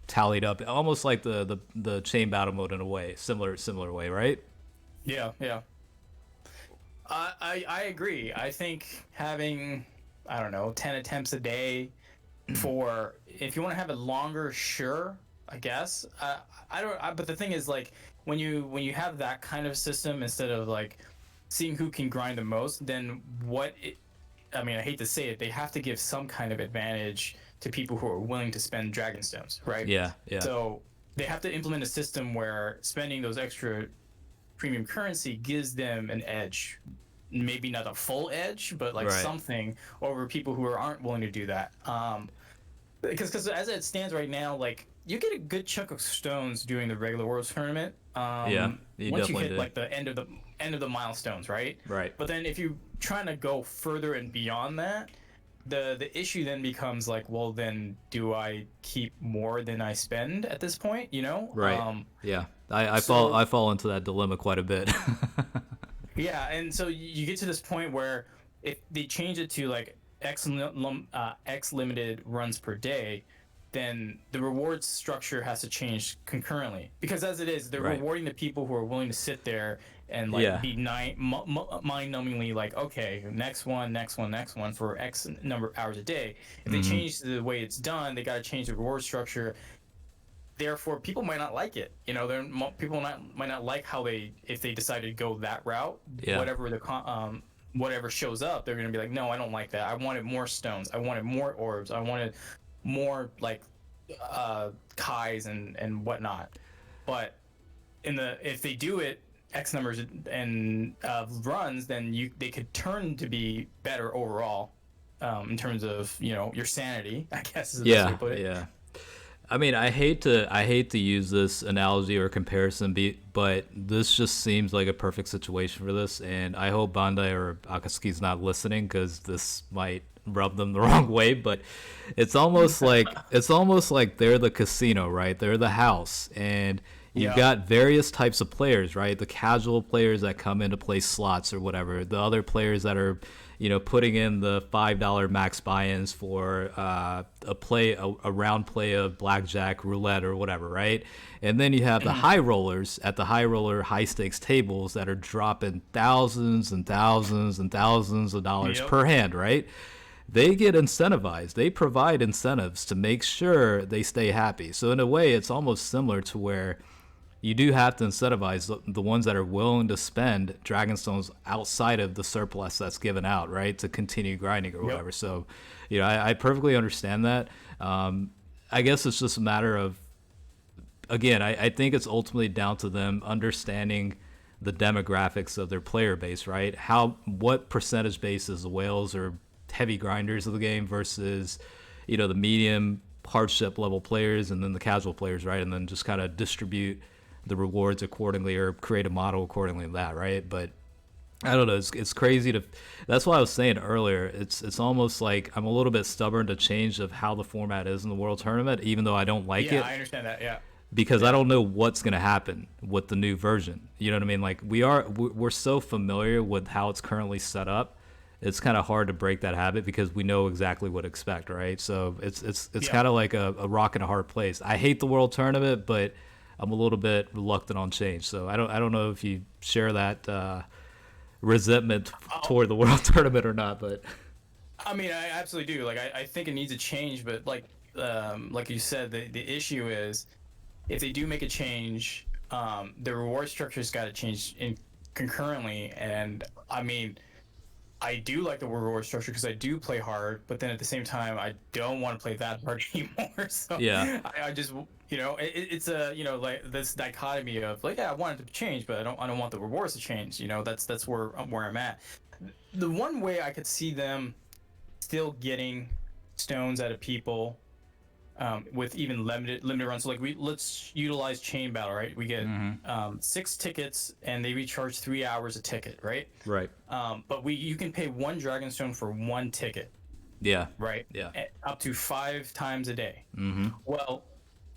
tallied up, almost like the chain battle mode in a way, similar way, right? Yeah. I agree. I think having 10 attempts a day for if you want to have it longer, sure. I guess but the thing is like when you have that kind of system instead of like seeing who can grind the most, then I hate to say it, they have to give some kind of advantage to people who are willing to spend dragon stones, right? Yeah. So they have to implement a system where spending those extra premium currency gives them an edge, maybe not a full edge, but like something over people who aren't willing to do that. Because as it stands right now, like you get a good chunk of stones doing the regular Worlds tournament. Once you hit like the end of the milestones, right? Right. But then if you're trying to go further and beyond that, the issue then becomes like, well, then do I keep more than I spend at this point? Right. Yeah. I fall into that dilemma quite a bit. Yeah, and so you get to this point where if they change it to like X limited runs per day, then the rewards structure has to change concurrently. Because as it is, they're rewarding the people who are willing to sit there and like be mind-numbingly like, okay, next one for X number of hours a day. If they change the way it's done, they got to change the reward structure therefore people might not like it. You know, people might not like how if they decided to go that route. Yeah. Whatever shows up, they're gonna be like, no, I don't like that. I wanted more stones. I wanted more orbs. I wanted more like Kais and whatnot. But if they do it X numbers and runs, then they could turn to be better overall in terms of your sanity, I guess is the best way to put it. Yeah. I mean, I hate to use this analogy or comparison, but this just seems like a perfect situation for this, and I hope Bandai or Akatsuki's not listening because this might rub them the wrong way. But it's almost like they're the casino, right? They're the house, and you've got various types of players, right? The casual players that come in to play slots or whatever. The other players that are putting in the $5 max buy-ins for a round play of blackjack, roulette, or whatever, right? And then you have the high rollers at the high stakes tables that are dropping thousands and thousands and thousands of dollars per hand, right? They get incentivized. They provide incentives to make sure they stay happy. So in a way, it's almost similar to where you do have to incentivize the ones that are willing to spend Dragonstones outside of the surplus that's given out, right, to continue grinding or whatever. So, I perfectly understand that. I guess it's just a matter of, again, I think it's ultimately down to them understanding the demographics of their player base, right? What percentage base is the whales or heavy grinders of the game versus, the medium hardship level players and then the casual players, right? And then just kind of distribute the rewards accordingly or create a model accordingly to that, right? But I don't know, it's crazy that's why I was saying earlier, it's almost like I'm a little bit stubborn to change of how the format is in the World Tournament, even though I don't like it. Yeah, I understand that, because I don't know what's going to happen with the new version. You know what I mean? Like we're so familiar with how it's currently set up. It's kind of hard to break that habit because we know exactly what to expect, right? So it's kind of like a rock and a hard place. I hate the World Tournament, but I'm a little bit reluctant on change. So I don't know if you share that resentment toward the World Tournament or not, but I mean, I absolutely do. Like, I think it needs a change, but like you said, the issue is if they do make a change, the reward structure's got to change concurrently. And I mean, I do like the reward structure because I do play hard, but then at the same time, I don't want to play that hard anymore. So yeah, I just it's a like this dichotomy of like, I want it to change, but I don't want the rewards to change. That's where I'm at. The one way I could see them still getting stones out of people with even limited runs. So like let's utilize chain battle, right? We get 6 tickets and they recharge 3 hours a ticket, right? Right. But you can pay 1 Dragonstone for 1 ticket. Yeah. Right. Yeah. Up to 5 times a day. Mm-hmm. Well,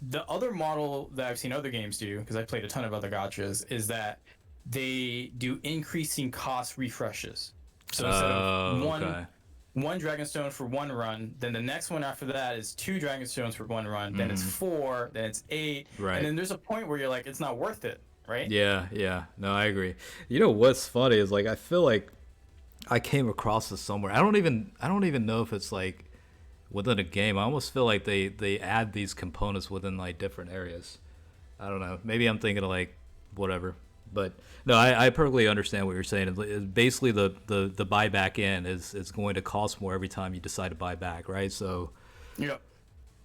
the other model that I've seen other games do, because I played a ton of other gachas, is that they do increasing cost refreshes. So instead of one Dragonstone for 1 run, then the next one after that is 2 Dragonstones for 1 run, then it's 4, then it's 8, right. And then there's a point where you're like, it's not worth it, right? Yeah. No, I agree. You know what's funny is like I feel like I came across this somewhere. I don't even know if it's like within a game. I almost feel like they add these components within like different areas. I don't know. Maybe I'm thinking of like whatever. But no, I perfectly understand what you're saying. Basically, the buyback in is going to cost more every time you decide to buy back, right? So yeah,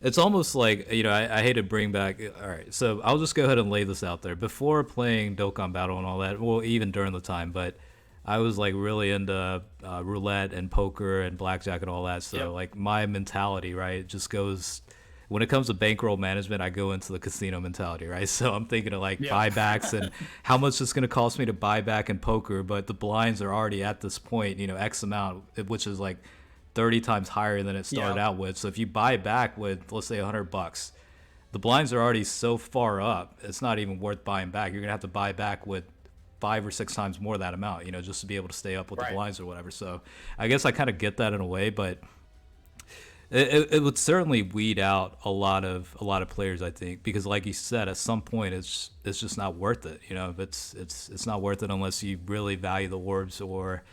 it's almost like, I hate to bring back. All right, so I'll just go ahead and lay this out there. Before playing Dokkan Battle and all that, well, even during the time, but I was like really into roulette and poker and blackjack and all that. So like my mentality, right, just goes. When it comes to bankroll management, I go into the casino mentality, right? So I'm thinking of like buybacks and how much it's going to cost me to buy back in poker, but the blinds are already at this point, X amount, which is like 30 times higher than it started out with. So if you buy back with, let's say $100, the blinds are already so far up, it's not even worth buying back. You're going to have to buy back with 5 or 6 times more of that amount, just to be able to stay up with the blinds or whatever. So I guess I kind of get that in a way, but it would certainly weed out a lot of players, I think, because like you said, at some point it's just not worth it. It's not worth it unless you really value the orbs or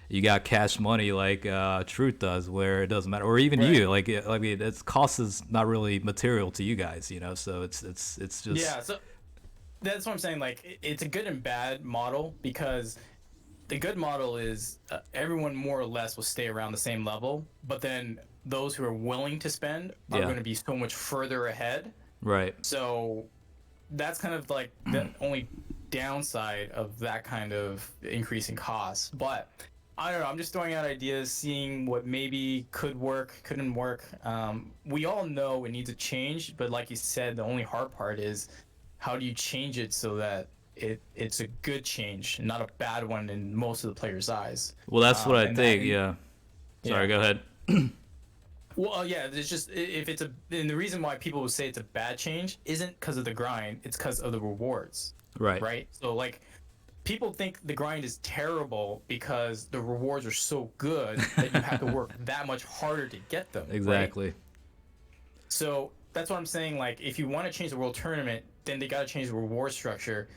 you got cash money like Truth does, where it doesn't matter, or even you. Like, I mean, it's cost is not really material to you guys, you know. So it's just Yeah, so that's what I'm saying. Like, it's a good and bad model, because the good model is everyone more or less will stay around the same level, but then those who are willing to spend are going to be so much further ahead. Right. So that's kind of like the only downside of that kind of increase in costs. But I don't know. I'm just throwing out ideas, seeing what maybe could work, couldn't work. We all know it needs to change, but like you said, the only hard part is how do you change it so that it's a good change, not a bad one in most of the players' eyes. Well, that's what I think. Sorry, go ahead. Well, yeah, it's just if it's and the reason why people would say it's a bad change isn't because of the grind, it's because of the rewards. Right. So like, people think the grind is terrible because the rewards are so good that you have to work that much harder to get them. Exactly. Right? So that's what I'm saying. Like, if you want to change the world tournament, then they got to change the reward structure.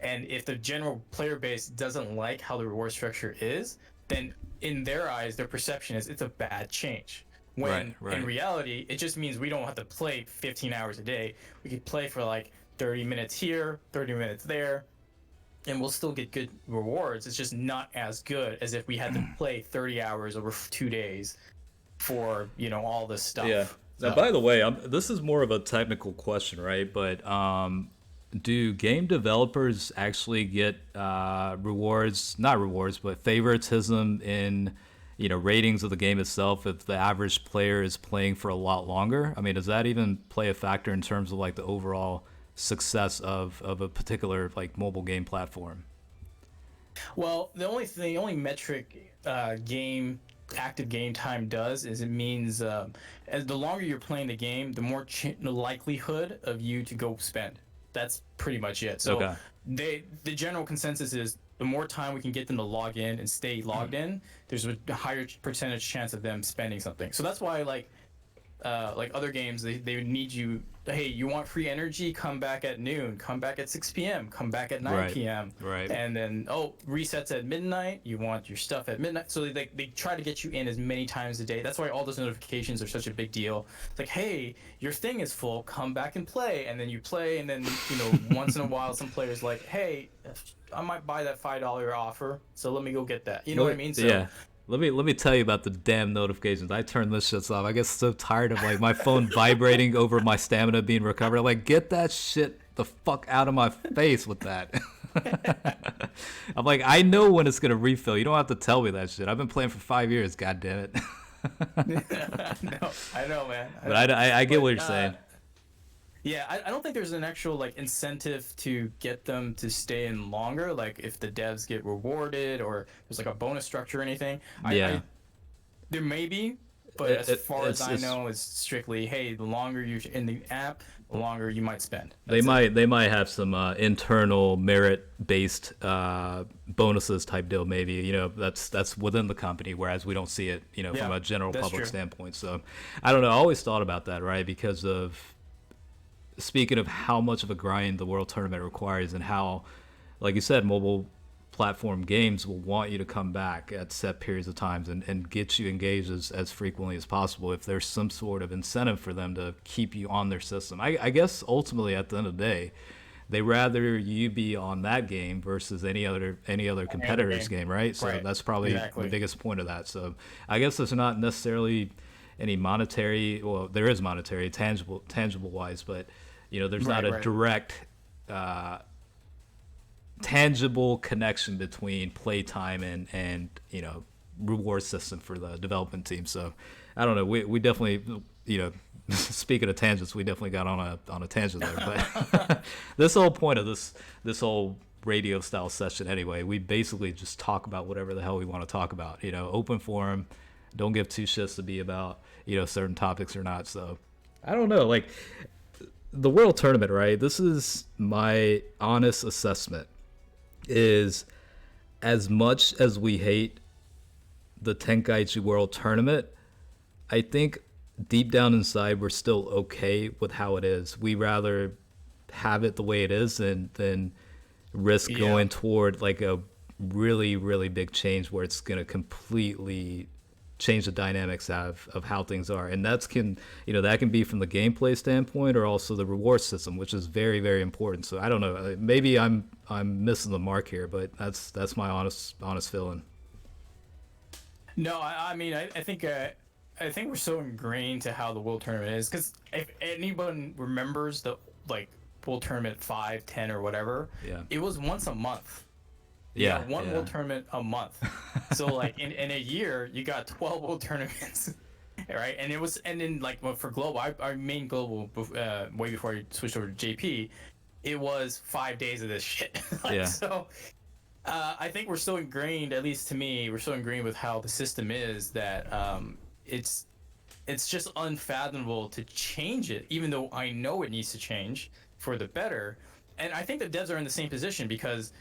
And if the general player base doesn't like how the reward structure is, then in their eyes, their perception is it's a bad change. When in reality, it just means we don't have to play 15 hours a day. We could play for like 30 minutes here, 30 minutes there, and we'll still get good rewards. It's just not as good as if we had to play 30 hours over 2 days for, you know, all this stuff. Yeah. Now, by the way, this is more of a technical question, right? But do game developers actually get rewards, not rewards, but favoritism in, you know, ratings of the game itself if the average player is playing for a lot longer? I mean, does that even play a factor in terms of like the overall success of a particular like mobile game platform? Well, the only metric active game time does is it means as the longer you're playing the game, the more the likelihood of you to go spend. That's pretty much it. So the general consensus is the more time we can get them to log in and stay logged in, there's a higher percentage chance of them spending something. So that's why like other games, they would need you. Hey, you want free energy? Come back at noon. Come back at 6 p.m. Come back at 9 p.m. Right. And then resets at midnight. You want your stuff at midnight. So they try to get you in as many times a day. That's why all those notifications are such a big deal. It's like, hey, your thing is full. Come back and play. And then you play. And then, you know, once in a while, some players like, hey, I might buy that $5 offer. So let me go get that. You know what I mean? So, yeah. Let me tell you about the damn notifications. I turn this shit off. I get so tired of like my phone vibrating over my stamina being recovered. I'm like, get that shit the fuck out of my face with that. I'm like, I know when it's gonna refill. You don't have to tell me that shit. I've been playing for 5 years. God damn it. I know, man. But I get what you're saying. Yeah, I don't think there's an actual like incentive to get them to stay in longer. Like if the devs get rewarded or there's like a bonus structure or anything. There may be, but as far as I know, it's strictly, hey, the longer you're in the app, the longer you might spend. They might have some internal merit based bonuses type deal, maybe. You know, that's within the company, whereas we don't see it, you know, from a general public standpoint. So I don't know. I always thought about that, right? Because of speaking of how much of a grind the World Tournament requires and how, like you said, mobile platform games will want you to come back at set periods of times and get you engaged as frequently as possible if there's some sort of incentive for them to keep you on their system. I guess ultimately at the end of the day, they rather you be on that game versus any other competitor's game, right? So that's probably the biggest point of that. So I guess there's not necessarily any monetary, well, there is monetary, tangible wise, but you know, there's not a direct tangible connection between playtime and you know, reward system for the development team. So I don't know, we definitely, you know, speaking of tangents, we definitely got on a tangent there. But this whole point of this whole radio style session anyway, we basically just talk about whatever the hell we want to talk about, you know, open forum, don't give two shits to be about, you know, certain topics or not. So I don't know, like the World Tournament, right? This is my honest assessment, is as much as we hate the Tenkaichi World Tournament, I think deep down inside we're still okay with how it is. We rather have it the way it is than risk going toward like a really, really big change where it's going to completely change the dynamics of how things are. And that can be from the gameplay standpoint or also the reward system, which is very, very important. So I don't know, maybe I'm missing the mark here, but that's my honest feeling. No, I mean, I think we're so ingrained to how the World Tournament is, because if anyone remembers the like World Tournament 5, 10, or whatever, it was once a month. One World Tournament a month. So like in a year, you got 12 World Tournaments, right? And then like for global, our main global way before I switched over to JP, it was 5 days of this shit. So. I think we're so ingrained, at least to me, we're so ingrained with how the system is that it's just unfathomable to change it, even though I know it needs to change for the better. And I think the devs are in the same position because,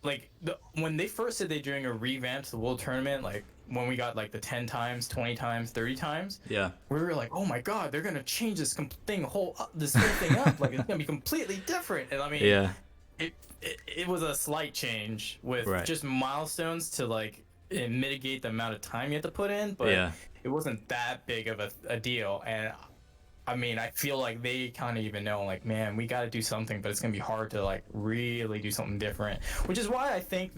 like, when they first said they're doing a revamp to the World Tournament, like when we got like the 10 times, 20 times, 30 times, we were like, oh my god, they're gonna change this whole thing up, like it's gonna be completely different. And I mean, it was a slight change with just milestones to like mitigate the amount of time you have to put in, but it wasn't that big of a deal. And I mean, I feel like they kind of even know, like, man, we got to do something, but it's gonna be hard to like really do something different. Which is why I think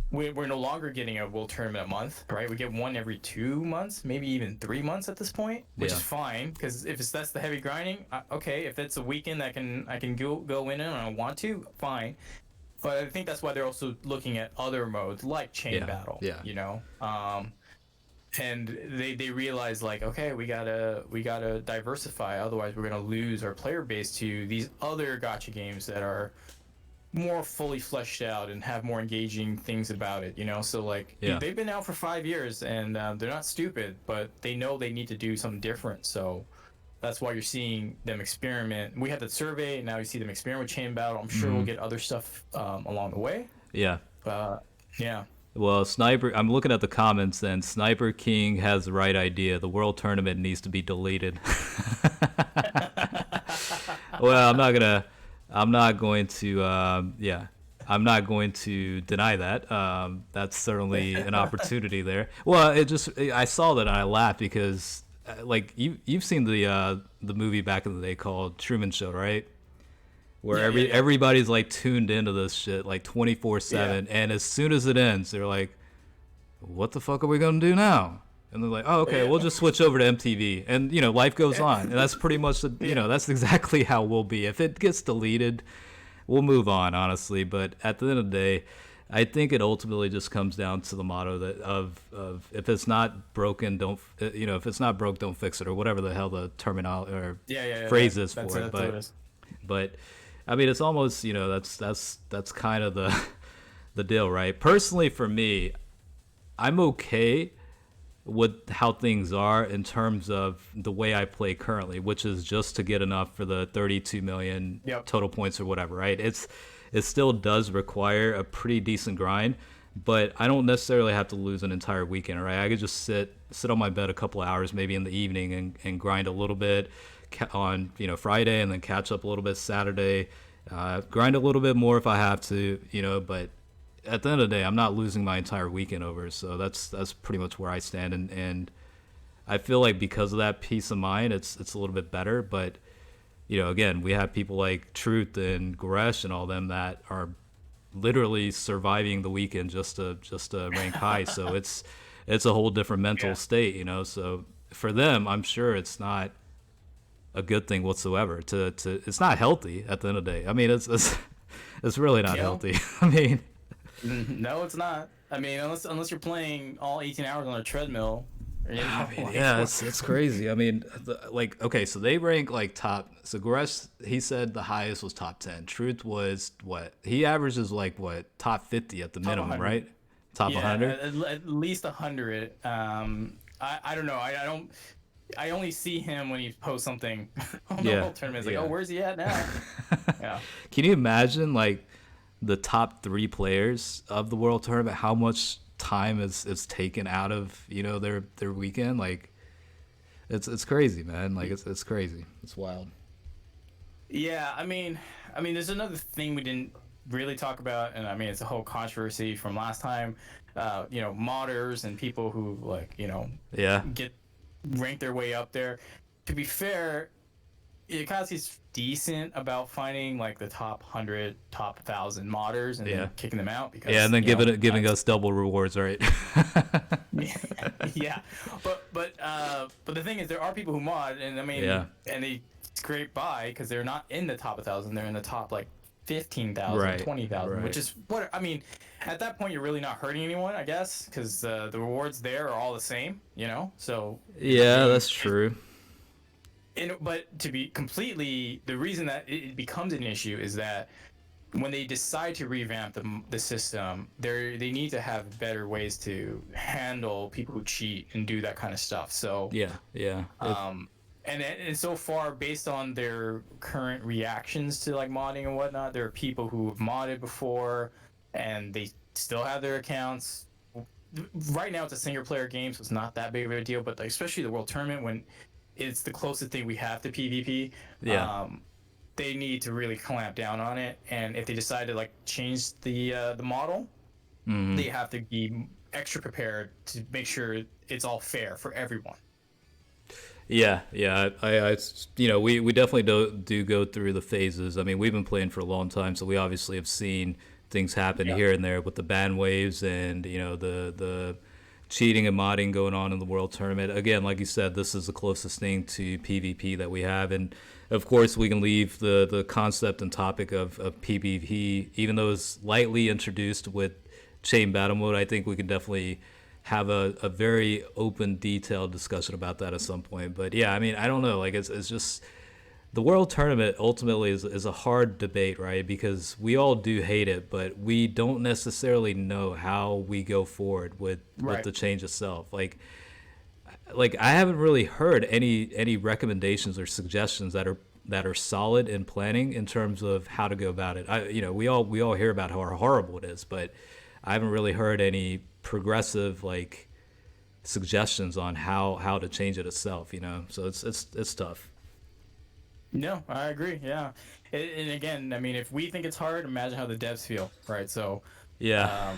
we're no longer getting a World Tournament a month, right? We get one every 2 months, maybe even 3 months at this point, which is fine, because if that's the heavy grinding, okay. If it's a weekend that I can go in and I want to, fine. But I think that's why they're also looking at other modes like chain battle, you know. And they realize, like, okay, we gotta diversify, otherwise we're gonna lose our player base to these other gacha games that are more fully fleshed out and have more engaging things about it, you know. So like they've been out for 5 years and they're not stupid, but they know they need to do something different. So that's why you're seeing them experiment. We had the survey, and now you see them experiment with chain battle. I'm sure we'll get other stuff along the way. Well, Sniper, I'm looking at the comments, and Sniper King has the right idea. The World Tournament needs to be deleted. Well, I'm not going to deny that. That's certainly an opportunity there. Well, I saw that and I laughed because, like, you've seen the movie back in the day called Truman Show, right? Where everybody's like tuned into this shit like 24/7, and as soon as it ends, they're like, "What the fuck are we gonna do now?" And they're like, "Oh, okay, we'll just switch over to MTV," and life goes on. And that's pretty much that's exactly how we'll be. If it gets deleted, we'll move on, honestly. But at the end of the day, I think it ultimately just comes down to the motto that of if it's not broken, don't if it's not broke, don't fix it, or whatever the hell the terminology or phrase is for it. But I mean, it's almost that's kind of the deal, right? Personally, for me, I'm okay with how things are in terms of the way I play currently, which is just to get enough for the 32 million total points or whatever, right? It still does require a pretty decent grind, but I don't necessarily have to lose an entire weekend, right? I could just sit on my bed a couple of hours, maybe in the evening, and grind a little bit on Friday, and then catch up a little bit Saturday, grind a little bit more if I have to, but at the end of the day, I'm not losing my entire weekend over. So that's pretty much where I stand, and I feel like because of that peace of mind, it's a little bit better. But again, we have people like Truth and Goresh and all them that are literally surviving the weekend just to rank high. So it's a whole different mental state, So for them, I'm sure it's not a good thing whatsoever. It's not healthy at the end of the day. I mean, it's really not healthy. I mean. No, it's not. I mean, unless you're playing all 18 hours on a treadmill. It's crazy. I mean, okay, so they rank like top. So Goresh, he said the highest was top 10. Truth was what? He averages like what? Top 50 at the minimum, 100. Right? Top 100. At least 100. I don't know. I only see him when he posts something on the whole tournament. It's like, oh, where's he at now? Can you imagine like the top 3 players of the World Tournament, how much time is taken out of their weekend? Like it's crazy, man. Like it's crazy. It's wild. Yeah, I mean there's another thing we didn't really talk about, and I mean, it's a whole controversy from last time. Modders and people who Yeah. get rank their way up there. To be fair, Ikazu's decent about finding like the top 100, top 1,000 modders and then kicking them out because and then giving us double rewards, right? Yeah, but the thing is, there are people who mod, and I mean, and they scrape by because they're not in the top 1,000; they're in the top like 15,000, 20,000, which is what I mean. At that point, you're really not hurting anyone, I guess, because the rewards there are all the same, So that's true. But to be completely, the reason that it becomes an issue is that when they decide to revamp the system, they need to have better ways to handle people who cheat and do that kind of stuff. So and so far, based on their current reactions to like modding and whatnot, there are people who have modded before and they still have their accounts. Right now, it's a single player game, so it's not that big of a deal. But especially the World Tournament, when it's the closest thing we have to PvP. They need to really clamp down on it, and if they decide to like change the model, they have to be extra prepared to make sure it's all fair for everyone. I we definitely do go through the phases. I mean, we've been playing for a long time, so we obviously have seen things happen here and there with the ban waves and the cheating and modding going on in the World Tournament. Again, like you said, this is the closest thing to PvP that we have, and of course we can leave the concept and topic of PvP, even though it's lightly introduced with chain battle mode. I think we can definitely have a very open, detailed discussion about that at some point. But yeah, I mean, I don't know, like it's just the World Tournament ultimately is a hard debate, right? Because we all do hate it, but we don't necessarily know how we go forward with the change itself. Like I haven't really heard any recommendations or suggestions that are solid in planning in terms of how to go about it. We all hear about how horrible it is, but I haven't really heard any progressive like suggestions on how to change it itself. So it's tough. No, I agree. Yeah, and again, I mean, if we think it's hard, imagine how the devs feel, right? So gotta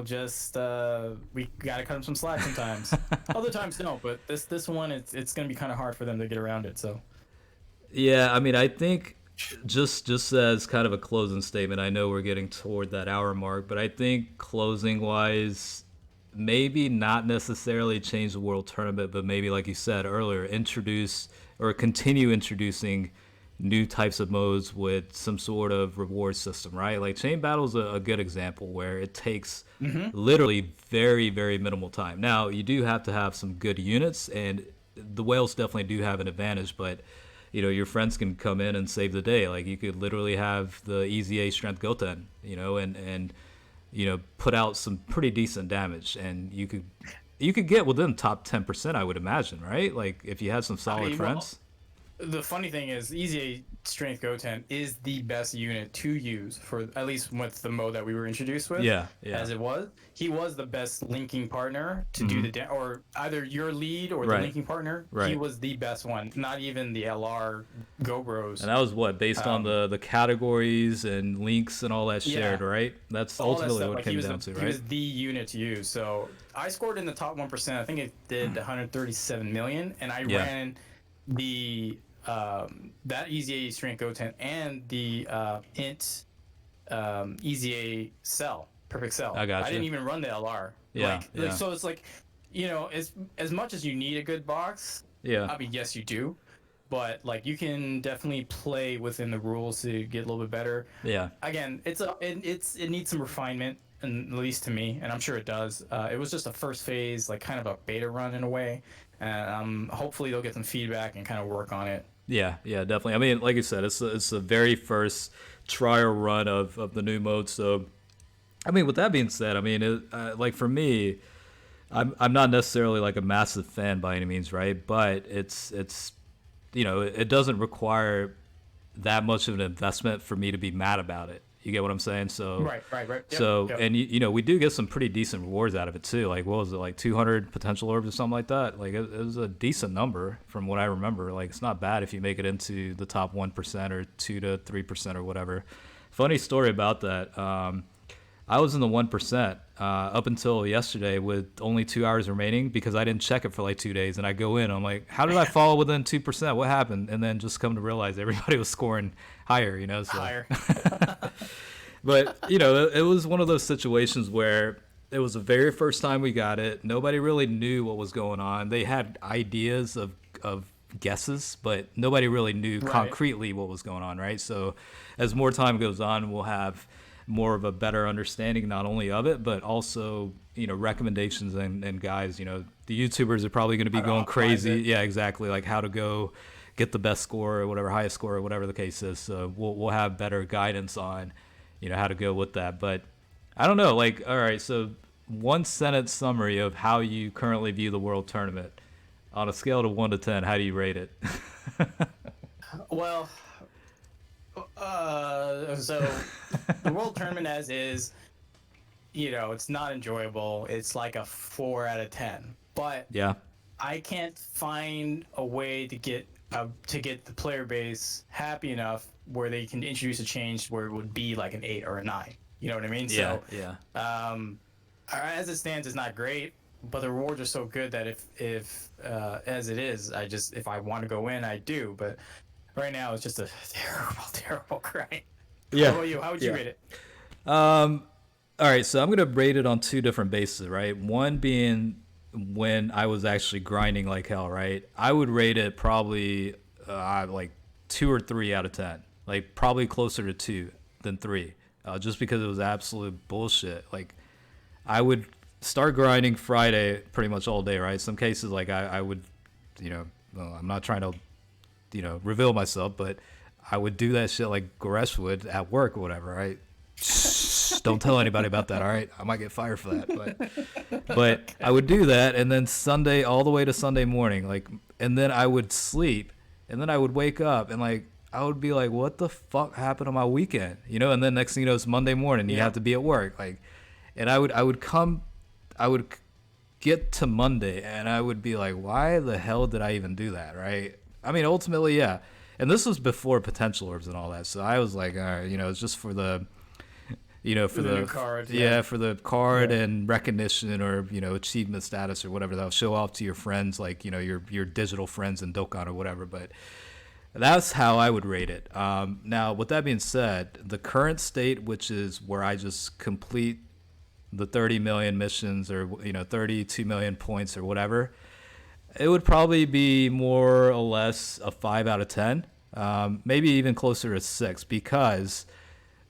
just we gotta cut them some slack sometimes. Other times no, but this one it's gonna be kind of hard for them to get around it. So I mean, I think just as kind of a closing statement, I know we're getting toward that hour mark, but I think closing wise, maybe not necessarily change the World Tournament, but maybe, like you said earlier, introduce or continue introducing new types of modes with some sort of reward system, right? Like Chain Battle is a good example where it takes literally very, very minimal time. Now, you do have to have some good units, and the whales definitely do have an advantage, but your friends can come in and save the day. Like you could literally have the EZA Strength Goten, and put out some pretty decent damage, and you could get within top 10%, I would imagine, right? Like if you had some solid friends. The funny thing is, EZA Strength Goten is the best unit to use for at least with the mode that we were introduced with. As it was, he was the best linking partner to do the or either your lead or the linking partner. He was the best one. Not even the LR Go Bros. And that was based on the categories and links and all that shared, right? That's ultimately what it came down to, right? He was the unit to use. So I scored in the top 1%. I think it did 137 million, and I ran the that EZA Strength Goten and the int EZA Cell, Perfect Cell. I didn't even run the LR. So it's like, as much as you need a good box, I mean, yes, you do, but like you can definitely play within the rules to get a little bit better. Again, it needs some refinement, and at least to me, and I'm sure it does. It was just a first phase, like kind of a beta run in a way, and hopefully they'll get some feedback and kind of work on it. Yeah, definitely. I mean, like you said, it's the very first trial run of the new mode. So, I mean, with that being said, I mean, like for me, I'm not necessarily like a massive fan by any means, right? But it's it doesn't require that much of an investment for me to be mad about it. You get what I'm saying? So Right. Yep, so yep. and you know, we do get some pretty decent rewards out of it too. Like what was it, like 200 potential orbs or something like that? Like it was a decent number from what I remember. Like it's not bad if you make it into the top 1% or 2 to 3% or whatever. Funny story about that. I was in the 1% up until yesterday with only 2 hours remaining because I didn't check it for like 2 days. And I go in, I'm like, how did I fall within 2%? What happened? And then just come to realize everybody was scoring higher, you know? So. Higher. But, you know, it was one of those situations where it was the very first time we got it. Nobody really knew what was going on. They had ideas of guesses, but nobody really knew concretely what was going on, right? So as more time goes on, we'll have more of a better understanding not only of it, but also, you know, recommendations and guys, you know, the YouTubers are probably going to be going crazy. Yeah, exactly. Like how to go get the best score or whatever, highest score or whatever the case is. So we'll have better guidance on, you know, how to go with that. But I don't know, like, all right, so 1 sentence summary of how you currently view the World Tournament on a scale of 1 to 10. How do you rate it? Well, so the World Tournament as is, you know, it's not enjoyable. It's like a 4 out of 10. But Yeah. I can't find a way to get the player base happy enough where they can introduce a change where it would be like an 8 or a 9. You know what I mean? Yeah, So, yeah. As it stands, it's not great, but the rewards are so good that if as it is, if I want to go in, I do. But right now, it's just a terrible grind. Yeah. How about you? How would you rate it? All right, so I'm gonna rate it on 2 different bases, right? One being when I was actually grinding like hell, right? I would rate it probably like 2 or 3 out of 10, like probably closer to 2 than 3, just because it was absolute bullshit. Like I would start grinding Friday pretty much all day, right? Some cases like I would, you know, well, I'm not trying to, you know, reveal myself, but I would do that shit like Goresh would at work or whatever, right? Don't tell anybody about that, all right? I might get fired for that, but I would do that, and then Sunday all the way to Sunday morning, like, and then I would sleep, and then I would wake up, and like I would be like, what the fuck happened on my weekend, you know? And then next thing you know, it's Monday morning, you have to be at work, like, and I would get to Monday, and I would be like, why the hell did I even do that, right? I mean, ultimately, yeah. And this was before potential orbs and all that, so I was like, all right, you know, it's just for the, you know, for the new card, for the card and recognition or, you know, achievement status or whatever. That'll show off to your friends, like, you know, your digital friends in Dokkan or whatever. But that's how I would rate it. Now, with that being said, the current state, which is where I just complete the 30 million missions or, you know, 32 million points or whatever, it would probably be more or less a 5 out of 10, maybe even closer to 6, because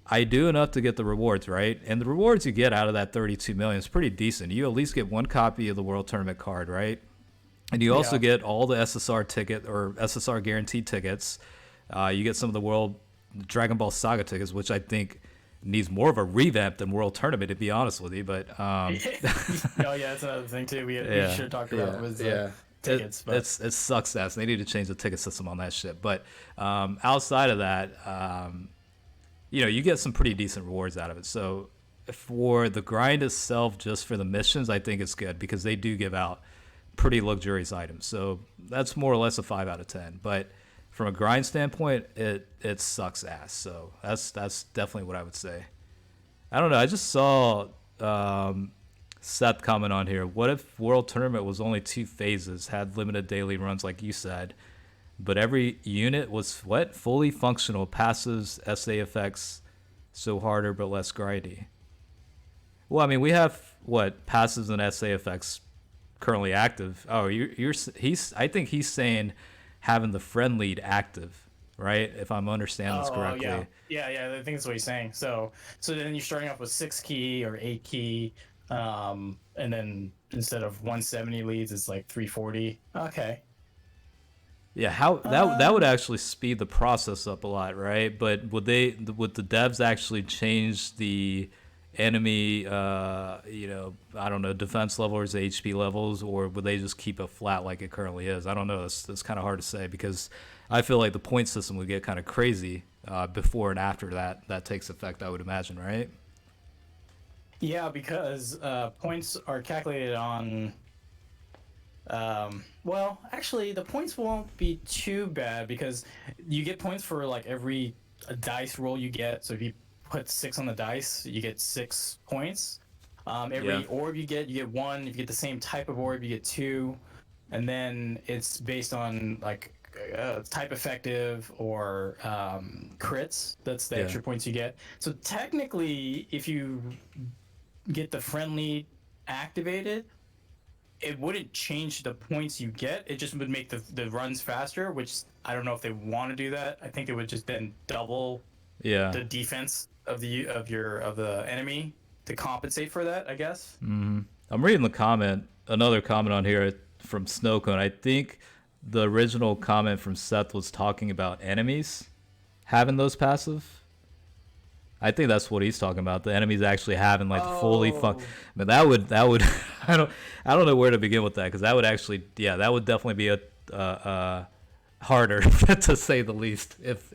I do enough to get the rewards, right? And the rewards you get out of that 32 million is pretty decent. You at least get 1 copy of the World Tournament card, right? And you also get all the SSR ticket or SSR guaranteed tickets. You get some of the World Dragon Ball Saga tickets, which I think needs more of a revamp than World Tournament, to be honest with you. But Oh yeah, that's another thing too. We should have talked about was tickets. But it sucks ass. They need to change the ticket system on that shit. But outside of that, you know, you get some pretty decent rewards out of it. So for the grind itself, just for the missions, I think it's good because they do give out pretty luxurious items. So that's more or less a 5 out of 10. But from a grind standpoint, it sucks ass. So that's definitely what I would say. I don't know. I just saw Seth comment on here. What if World Tournament was only 2 phases, had limited daily runs like you said, but every unit was fully functional, passives, SA effects, so harder but less grindy? Well, I mean, we have passives and SA effects currently active. Oh, I think he's saying having the friend lead active, right? If I'm understanding this correctly. Yeah. I think that's what he's saying. So then you're starting off with 6 key or 8 key, and then instead of 170 leads, it's like 340. Okay. Yeah, how that would actually speed the process up a lot, right? But would the devs actually change the enemy, you know, I don't know, defense levels, HP levels, or would they just keep it flat like it currently is? I don't know. That's kind of hard to say because I feel like the point system would get kind of crazy before and after that takes effect, I would imagine, right? Yeah, because points are calculated on. Well, actually, the points won't be too bad because you get points for like every dice roll you get. So if you put 6 on the dice, you get 6 points. Every orb you get 1. If you get the same type of orb, you get 2. And then it's based on like type effective or crits. That's the extra points you get. So technically, if you get the friendly activated, it wouldn't change the points you get. It just would make the runs faster, which I don't know if they want to do that. I think it would just then double the defense of the enemy to compensate for that, I guess. Mm-hmm. I'm reading another comment on here from Snowcone. I think the original comment from Seth was talking about enemies having those passive. I think that's what he's talking about. The enemies actually having like fully fun. But that would I don't know where to begin with that, because that would actually that would definitely be a harder to say the least if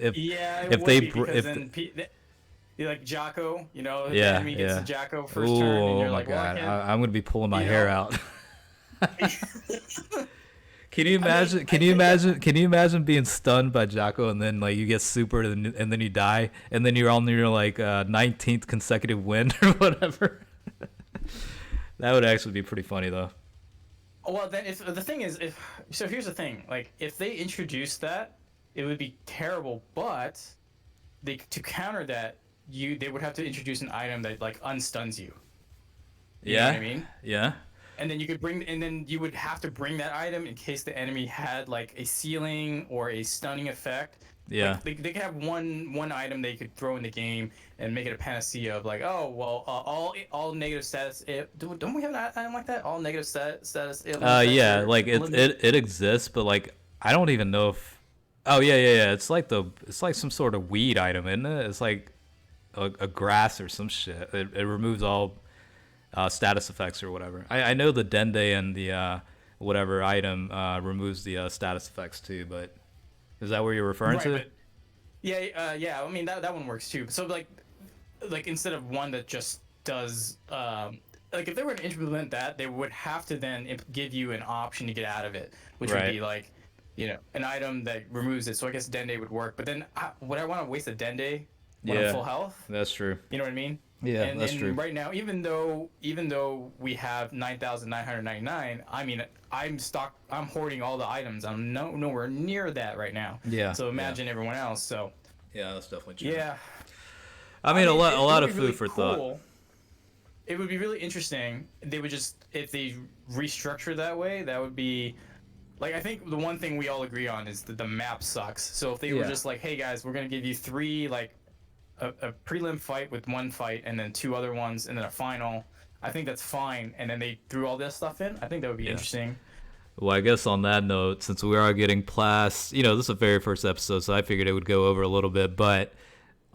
like Jocko, the the enemy gets the Jocko first turn, and you're like, God, well, I'm gonna be pulling my hair out. Can you imagine? Can you imagine being stunned by Jocko and then like you get super and then you die and then you're on your like 19th consecutive win or whatever? That would actually be pretty funny though. Well, then if the thing is, here's the thing: like if they introduced that, it would be terrible. But to counter that, they would have to introduce an item that like unstuns you. You know what I mean? Yeah. And then you would have to bring that item in case the enemy had like a ceiling or a stunning effect. Yeah. Like, they could have one item they could throw in the game and make it a panacea of like, oh well, all negative status. Don't we have an item like that? All negative status. Yeah, like it exists, but like I don't even know if. Oh yeah. It's like some sort of weed item, isn't it? It's like a grass or some shit. It removes all status effects or whatever. I know the Dende and the whatever item removes the status effects too, but is that what you're referring to? But, yeah. I mean that one works too. So like instead of one that just does like if they were to implement that, they would have to then give you an option to get out of it, which would be like an item that removes it. So I guess Dende would work. But then would I want to waste a Dende when I'm full health? That's true. You know what I mean? Yeah, that's true. Right now, even though we have 9,999, I mean, I'm hoarding all the items. I'm nowhere near that right now. Yeah. So imagine everyone else. So. Yeah, that's definitely true. Yeah. I mean, a lot of food really for thought. It would be really interesting. They would if they restructure that way, that would be. Like, I think the one thing we all agree on is that the map sucks. So if they were just like, hey guys, we're gonna give you 3 like. A prelim fight with 1 fight and then 2 other ones and then a final, I think that's fine. And then they threw all this stuff in. I think that would be interesting. Well, I guess on that note, since we are getting past, this is the very first episode, so I figured it would go over a little bit. But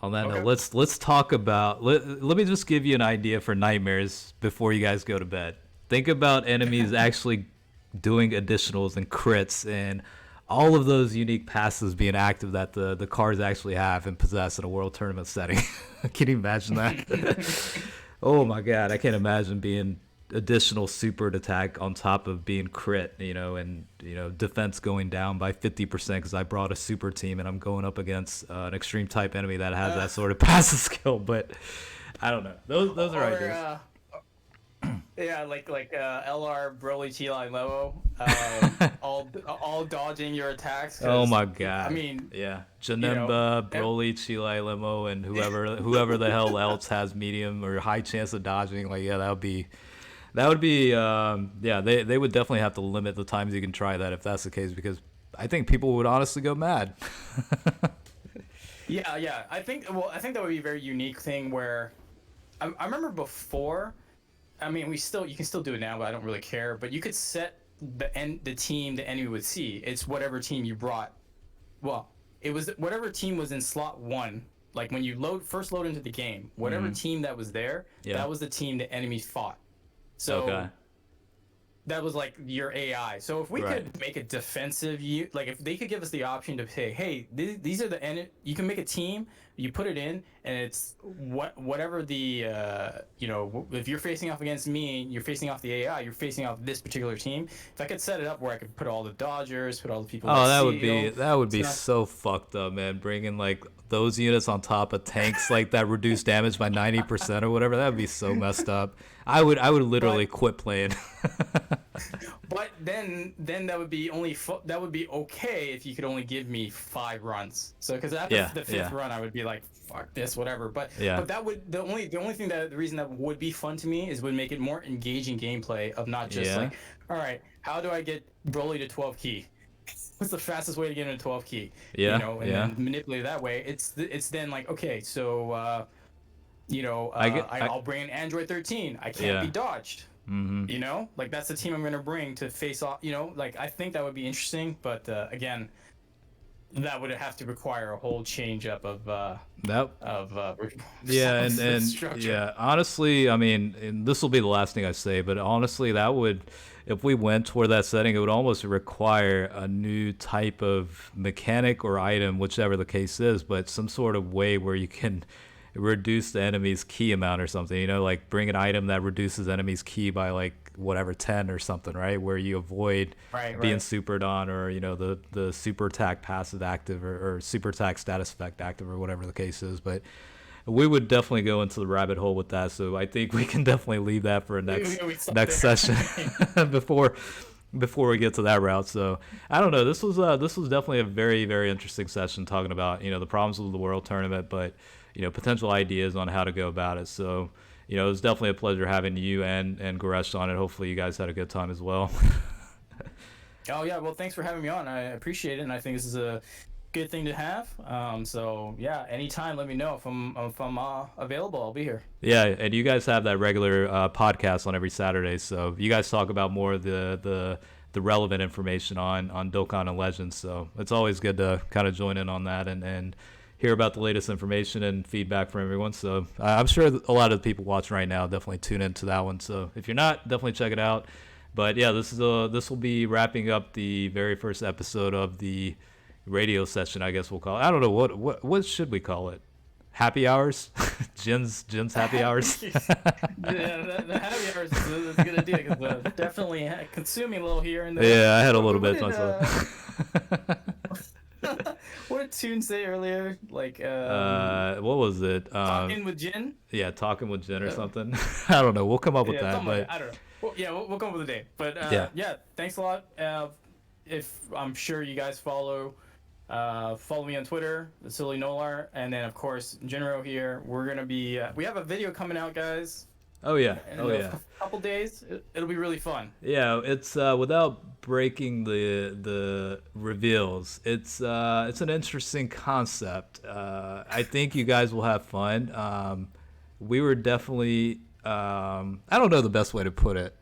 on that note, let's talk about. Let me just give you an idea for nightmares before you guys go to bed. Think about enemies actually doing additionals and crits and all of those unique passes being active that the cards actually have and possess in a world tournament setting. Can you imagine that? Oh my god, I can't imagine being additional super attack on top of being crit, and defense going down by 50% because I brought a super team and I'm going up against an extreme type enemy that has that sort of passive skill. But I don't know. Those are ideas. Yeah, like LR, Broly, T-Line, Levo, all dodging your attacks. Oh my god! I mean, yeah, Janemba, Broly, Chile, Lemo, and whoever the hell else has medium or high chance of dodging. Like, yeah, that would be. They would definitely have to limit the times you can try that if that's the case, because I think people would honestly go mad. Yeah. I think that would be a very unique thing where, I remember before. I mean, you can still do it now, but I don't really care. But you could set the team the enemy would see. It's whatever team you brought. Well, it was whatever team was in slot 1. Like when you first load into the game, whatever team that was there, that was the team the enemy fought. So that was like your AI. So if we Right. could make a defensive, like if they could give us the option to say, hey, these are you can make a team, you put it in, and it's whatever the if you're facing off against me, you're facing off the AI, you're facing off this particular team. If I could set it up where I could put all the Dodgers, put all the people. Oh, that would be stuff. so fucked up, man. Bringing like those units on top of tanks like that reduce damage by 90% or whatever. That would be so messed up. I would literally quit playing. But then that would be that would be okay if you could only give me 5 runs. So because after Yeah, the 5th yeah. run, I would be like, fuck this, whatever. But Yeah. but that would the only thing the reason that would be fun to me is would make it more engaging gameplay of not just Yeah. like, all right, how do I get Broly to 12 key? What's the fastest way to get him to 12 key? Yeah, And yeah. then manipulate it that way. It's then like, okay, so I I'll bring in Android 13. I can't Yeah. be dodged. Mm-hmm. Like that's the team I'm gonna bring to face off. Like I think that would be interesting, but again, that would have to require a whole change up of Yeah, and structure. yeah, honestly, I mean, and this will be the last thing I say, but honestly, that would, if we went toward that setting, it would almost require a new type of mechanic or item, whichever the case is, but some sort of way where you can reduce the enemy's key amount or something, like bring an item that reduces enemy's key by like whatever 10 or something, right? Where you avoid being supered on, or the super attack passive active, or super attack status effect active, or whatever the case is. But we would definitely go into the rabbit hole with that, so I think we can definitely leave that for a next session before we get to that route. So I don't know, this was definitely a very, very interesting session, talking about the problems of the World Tournament, but potential ideas on how to go about it. So it was definitely a pleasure having you and Goresh on it. Hopefully you guys had a good time as well. Oh yeah, well thanks for having me on. I appreciate it, and I think this is a good thing to have. So yeah, anytime, let me know if I'm available. I'll be here. Yeah, and you guys have that regular podcast on every Saturday, so you guys talk about more of the relevant information on Dokkan and Legends. So it's always good to kind of join in on that and hear about the latest information and feedback from everyone. So I'm sure a lot of the people watching right now definitely tune into that one. So if you're not, definitely check it out. But yeah, this will be wrapping up the very first episode of the radio session, I guess we'll call it. I don't know, what should we call it? Happy hours? Jin's happy hours? Yeah, the happy hours is a good idea, because definitely consuming a little here and there. Yeah, I had a little bit myself. What did Toon say earlier? Like, what was it? talking with Jin? Yeah, talking with Jin or something. I don't know. We'll come up with that. But I don't know. Well, yeah, we'll come up with a day. But yeah, thanks a lot. If I'm sure you guys follow me on Twitter, the Silly Nolar, and then of course Jinro here. We're gonna be we have a video coming out, guys. Oh yeah. In a couple days. It'll be really fun. Yeah, it's without breaking the reveals. It's an interesting concept. I think you guys will have fun. We were definitely I don't know the best way to put it.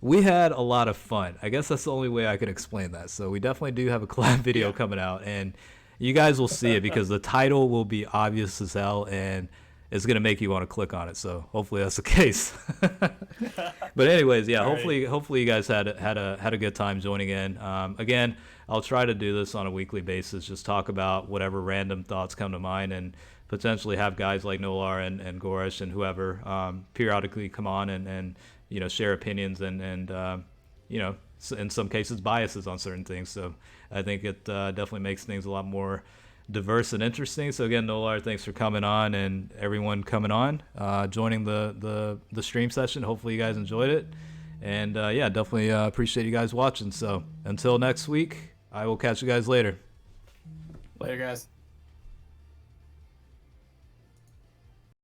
We had a lot of fun. I guess that's the only way I can explain that. So we definitely do have a collab video coming out, and you guys will see it because the title will be obvious as hell, and it's gonna make you want to click on it. So hopefully that's the case. But anyways, yeah, hopefully you guys had a good time joining in. Again, I'll try to do this on a weekly basis, just talk about whatever random thoughts come to mind, and potentially have guys like Nolar and Goresh and whoever periodically come on and share opinions and in some cases biases on certain things. So I think it definitely makes things a lot more diverse and interesting. So again, Nolar, thanks for coming on, and everyone coming on, joining the stream session. Hopefully you guys enjoyed it, and yeah, definitely appreciate you guys watching. So until next week, I will catch you guys later. Later, guys.